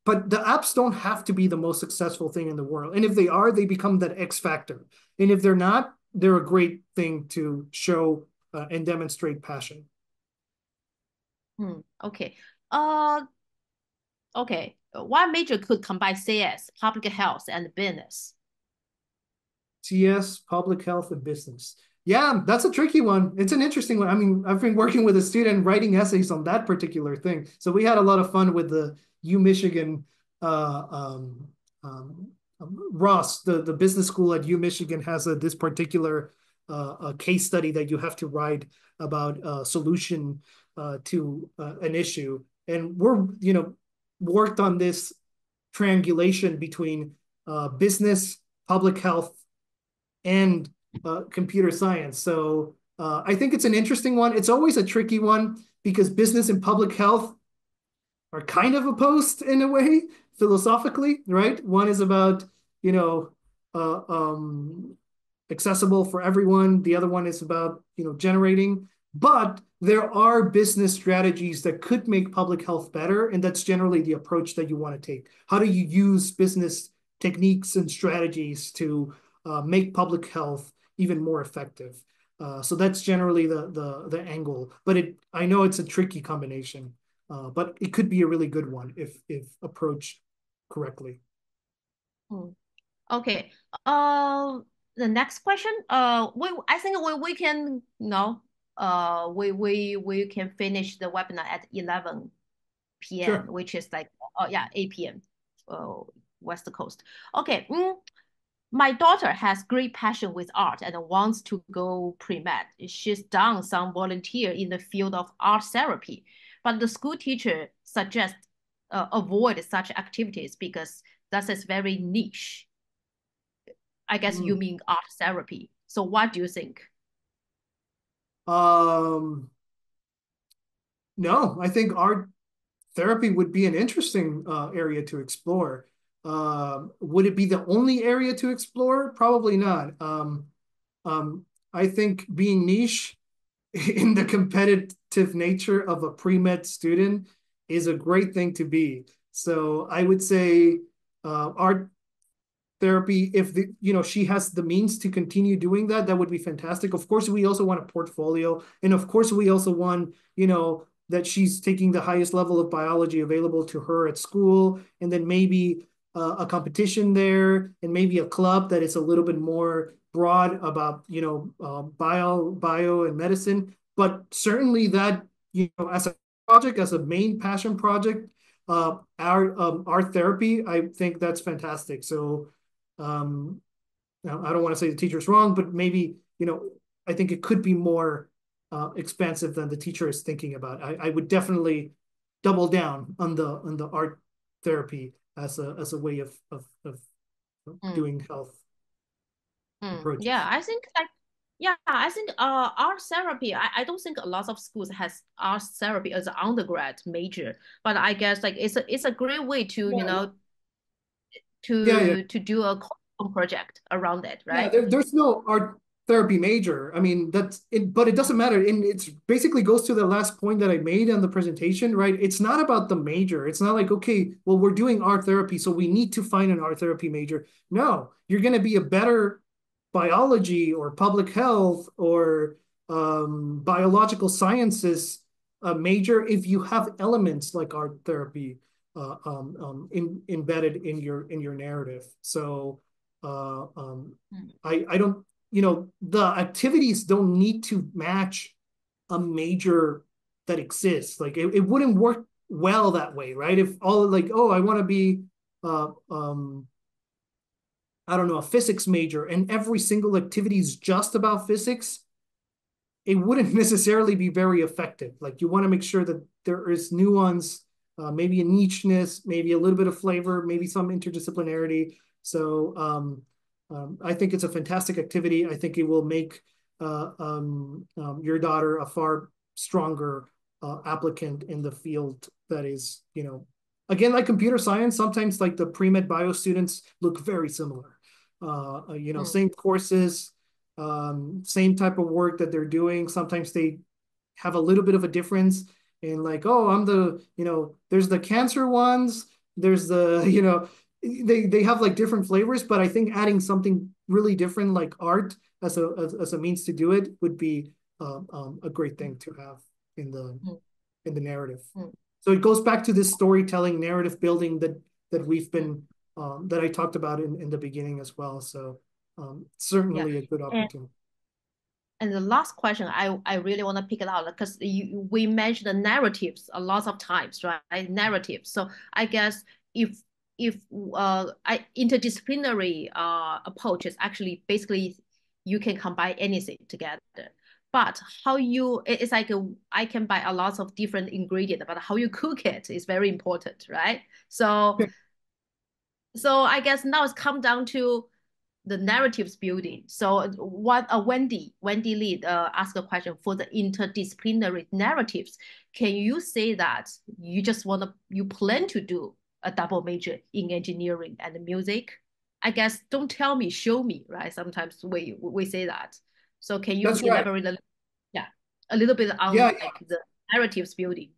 but the apps don't have to be the most successful thing in the world. And if they are, they become that X factor. And if they're not, they're a great thing to show and demonstrate passion. Okay. Okay. One major could combine CS, public health, and business. CS, public health, and business. Yeah, that's a tricky one. It's an interesting one. I mean, I've been working with a student writing essays on that particular thing. So we had a lot of fun with the UMichigan, Ross, the business school at UMichigan has this particular case study that you have to write about a solution to an issue. And we're, worked on this triangulation between business, public health, and computer science. So I think it's an interesting one. It's always a tricky one because business and public health are kind of opposed in a way, philosophically, right? One is about, accessible for everyone. The other one is about, generating. But there are business strategies that could make public health better. And that's generally the approach that you want to take. How do you use business techniques and strategies to make public health even more effective? So that's generally the angle. But I know it's a tricky combination, but it could be a really good one if approached correctly. Okay. The next question. I think we can we can finish the webinar at 11 p.m. Sure. Which is like 8 p.m. West Coast. Okay. My daughter has great passion with art and wants to go pre-med. She's done some volunteer in the field of art therapy, but the school teacher suggests avoid such activities because that is very niche. I guess you mean art therapy. So what do you think? No, I think art therapy would be an interesting area to explore. Would it be the only area to explore? Probably not. I think being niche in the competitive nature of a pre-med student is a great thing to be. So I would say art therapy, if she has the means to continue doing that, that would be fantastic. Of course, we also want a portfolio. And of course, we also want, that she's taking the highest level of biology available to her at school. And then maybe a competition there, and maybe a club that is a little bit more broad about, bio and medicine. But certainly that, as a project, as a main passion project, our therapy, I think that's fantastic. So now I don't want to say the teacher's wrong, but maybe, I think it could be more expansive than the teacher is thinking about. I would definitely double down on the art therapy as a way of doing health approaches. Yeah, I think art therapy, I don't think a lot of schools has art therapy as an undergrad major, but I guess like it's a great way to to do a project around it, right? Yeah, there's no art therapy major. I mean, that's it, but it doesn't matter. And it's basically goes to the last point that I made on the presentation, right? It's not about the major. It's not like, okay, well, we're doing art therapy, so we need to find an art therapy major. No, you're going to be a better biology or public health or biological sciences major if you have elements like art therapy embedded in your narrative. So I don't, the activities don't need to match a major that exists. Like it wouldn't work well that way, right? If all like, oh, I want to be I don't know, a physics major, and every single activity is just about physics, it wouldn't necessarily be very effective. Like you want to make sure that there is nuance, maybe a nicheness, maybe a little bit of flavor, maybe some interdisciplinarity. So I think it's a fantastic activity. I think it will make your daughter a far stronger applicant in the field that is, again, like computer science, sometimes like the pre-med bio students look very similar. Same courses, same type of work that they're doing. Sometimes they have a little bit of a difference in like, oh, I'm the, there's the cancer ones, There's the, you know, they have like different flavors, but I think adding something really different like art as a means to do it would be a great thing to have in the narrative. So it goes back to this storytelling, narrative building that we've been that I talked about in the beginning as well. So certainly a good opportunity. And the last question, I really want to pick it out because we mentioned the narratives a lot of times, right? Narratives. So I guess if interdisciplinary approach is actually basically you can combine anything together. But how it's like I can buy a lot of different ingredients, but how you cook it is very important, right? So I guess now it's come down to the narratives building. So what Wendy Lee asked a question for the interdisciplinary narratives. Can you say that you plan to do a double major in engineering and music? I guess don't tell me, show me, right? Sometimes we say that. So can you elaborate a little bit on the narratives building?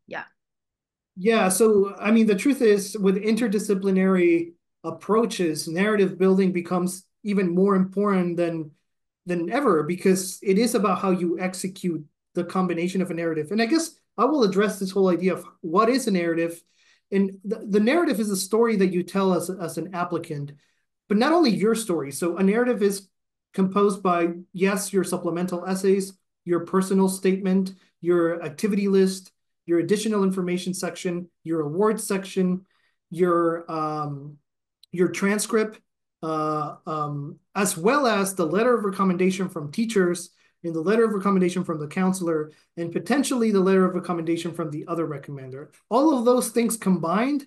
Yeah. So I mean, the truth is, with interdisciplinary approaches, narrative building becomes even more important than ever, because it is about how you execute the combination of a narrative. And I guess I will address this whole idea of what is a narrative. And the narrative is a story that you tell as an applicant, but not only your story. So a narrative is composed by, yes, your supplemental essays, your personal statement, your activity list, your additional information section, your awards section, your transcript, as well as the letter of recommendation from teachers and the letter of recommendation from the counselor, and potentially the letter of recommendation from the other recommender. All of those things combined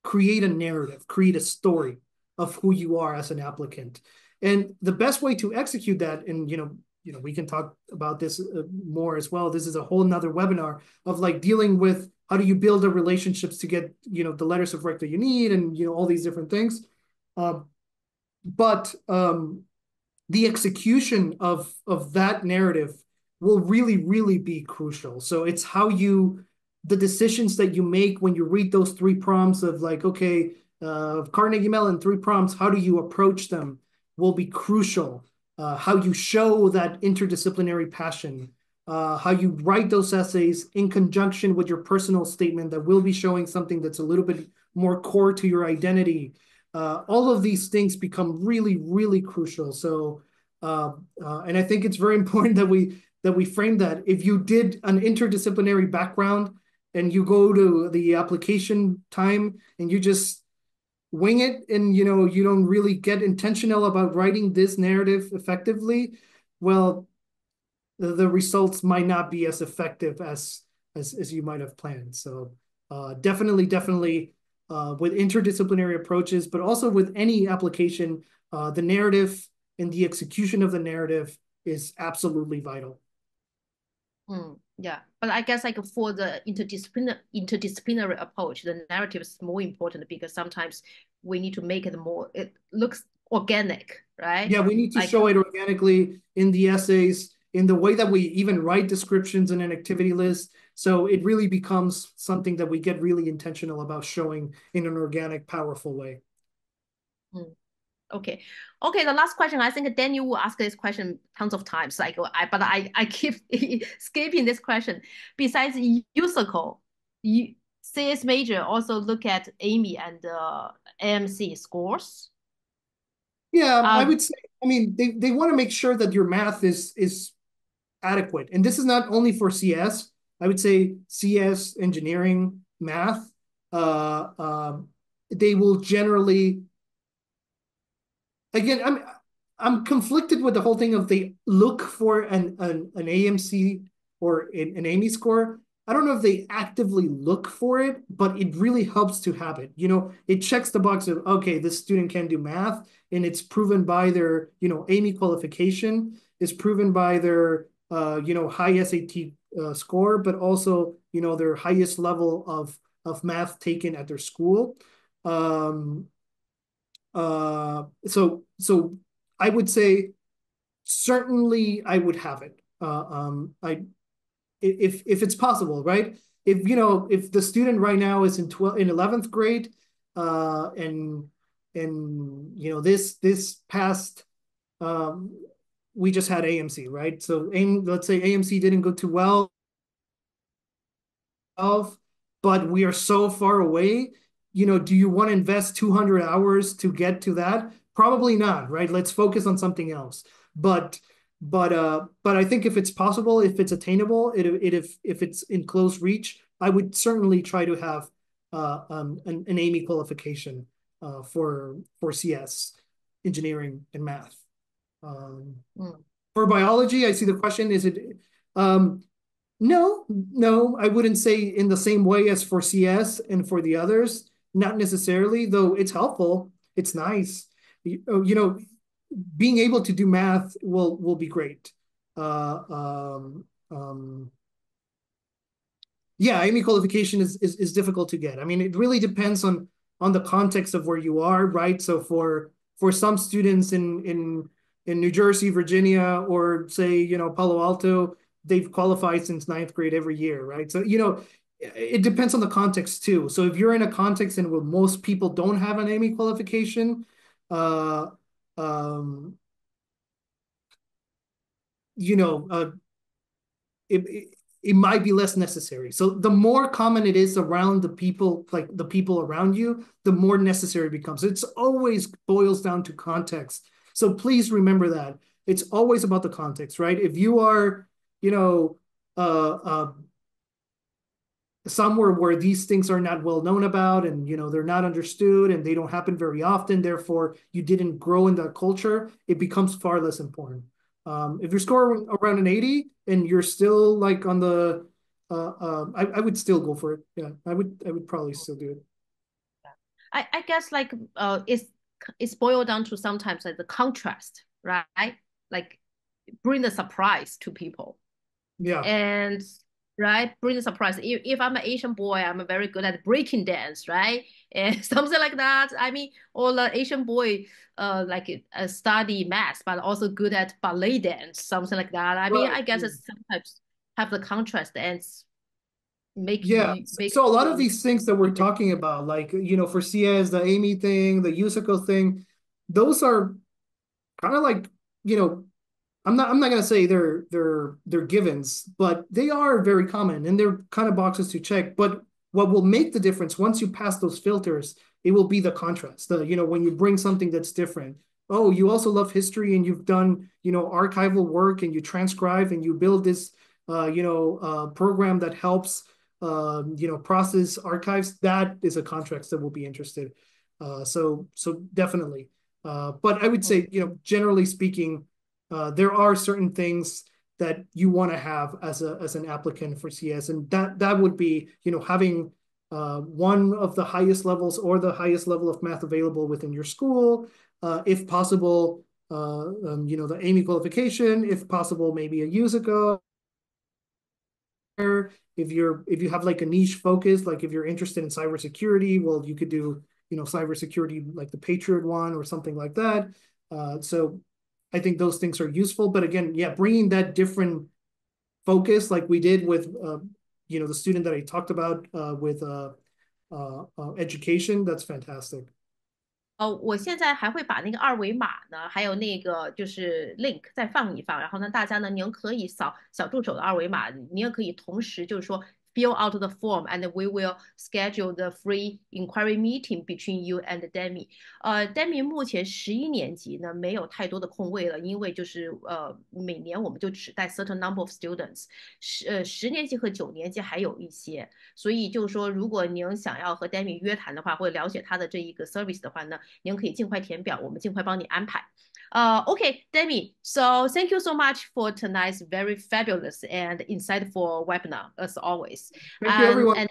create a narrative, create a story of who you are as an applicant. And the best way to execute that, and we can talk about this more as well. This is a whole nother webinar of like dealing with how do you build the relationships to get the letters of rec that you need, and all these different things. But the execution of that narrative will really, really be crucial. So it's how the decisions that you make when you read those 3 prompts of like, okay, Carnegie Mellon 3 prompts, how do you approach them will be crucial. How you show that interdisciplinary passion, how you write those essays in conjunction with your personal statement that will be showing something that's a little bit more core to your identity. All of these things become really, really crucial. So, and I think it's very important that we frame that. If you did an interdisciplinary background and you go to the application time and you just wing it, and you don't really get intentional about writing this narrative effectively, well, the results might not be as effective as you might have planned. So definitely with interdisciplinary approaches, but also with any application, the narrative and the execution of the narrative is absolutely vital. Yeah, but I guess like for the interdisciplinary approach, the narrative is more important because sometimes we need to make it it looks organic, right? Yeah, we need to show it organically in the essays, in the way that we even write descriptions in an activity list. So it really becomes something that we get really intentional about showing in an organic, powerful way. Okay. The last question. I think Daniel will ask this question tons of times. But I keep skipping this question. Besides USACO, CS major also look at AMY and AMC scores. Yeah, I would say. I mean, they want to make sure that your math is adequate, and this is not only for CS. I would say CS, engineering, math. They will generally. Again, I'm conflicted with the whole thing of they look for an AMC or an AMY score. I don't know if they actively look for it, but it really helps to have it. It checks the box of, okay, this student can do math, and it's proven by their, AMY qualification, is proven by their, high SAT score, but also, their highest level of math taken at their school. So I would say certainly I would have it. If it's possible, right? If the student right now is in 11th grade, and you know this past we just had AMC, right? So let's say AMC didn't go too well, but we are so far away. You know, do you want to invest 200 hours to get to that? Probably not, right? Let's focus on something else. But I think if it's possible, if it's attainable, if it's in close reach, I would certainly try to have an AIME qualification for CS, engineering, and math. For biology, I see the question, is it no, I wouldn't say in the same way as for CS and for the others, not necessarily, though it's helpful, it's nice. You know, being able to do math will be great. Yeah, AIME qualification is difficult to get. I mean, it really depends on the context of where you are, right? So for some students in New Jersey, Virginia, or say, you know, Palo Alto, they've qualified since 9th grade every year, right? So, you know, it depends on the context too. So if you're in a context in where most people don't have an AIME qualification, you know, it might be less necessary. So the more common it is around the people, like the people around you, the more necessary it becomes. It's always boils down to context. So please remember that. It's always about the context, right? If you are, you know, somewhere where these things are not well known about, and, you know, they're not understood and they don't happen very often, therefore you didn't grow in that culture, it becomes far less important. If you're scoring around an 80 and you're still like on the, I would still go for it. Yeah, I would probably still do it. I guess like it's boiled down to sometimes like the contrast, right? Like bring the surprise to people. Yeah. And right, bring the surprise. If I'm an Asian boy, I'm very good at breaking dance, right? And something like that. I mean, or the Asian boy like study math, but also good at ballet dance, something like that. I mean, I guess it's sometimes have the contrast and make so a lot of these things that we're talking about, like, you know, for CS, the AIME thing, the USICO thing, those are kind of like, you know, I'm not gonna say they're givens, but they are very common and they're kind of boxes to check. But what will make the difference once you pass those filters, it will be the contrast. You know, when you bring something that's different. Oh, you also love history and you've done, you know, archival work and you transcribe and you build this program that helps you know, process archives. That is a contrast that will be interested. So definitely. But I would say, you know, generally speaking, there are certain things that you want to have as an applicant for CS, and that would be, you know, having one of the highest levels or the highest level of math available within your school, if possible, you know, the AIME qualification, if possible, maybe a USICO. If you have like a niche focus, like if you're interested in cybersecurity, well, you could do, you know, cybersecurity like the Patriot one or something like that. So I think those things are useful. But again, yeah, bringing that different focus like we did with, you know, the student that I talked about with education, that's fantastic. 我现在还会把那个二维码呢，还有那个就是 link 再放一放，然后呢，大家呢，您可以扫小助手的二维码，您也可以同时就是说 fill out the form and we will schedule the free inquiry meeting between you and Demi. Demi 目前11年级呢没有太多的空位了，因为就是每年我们就只带 certain number of students， 10年级和9年级还有一些，所以就是说如果您想要和 Demi 约谈的话，或者了解他的这一个 service 的话呢，您可以尽快填表，我们尽快帮你安排。Okay, Demi, so thank you so much for tonight's very fabulous and insightful webinar, as always. Thank you, everyone. And,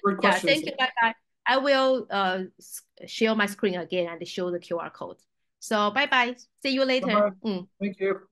great questions. Thank you. Bye-bye. I will share my screen again and show the QR code. So bye-bye. See you later. Thank you.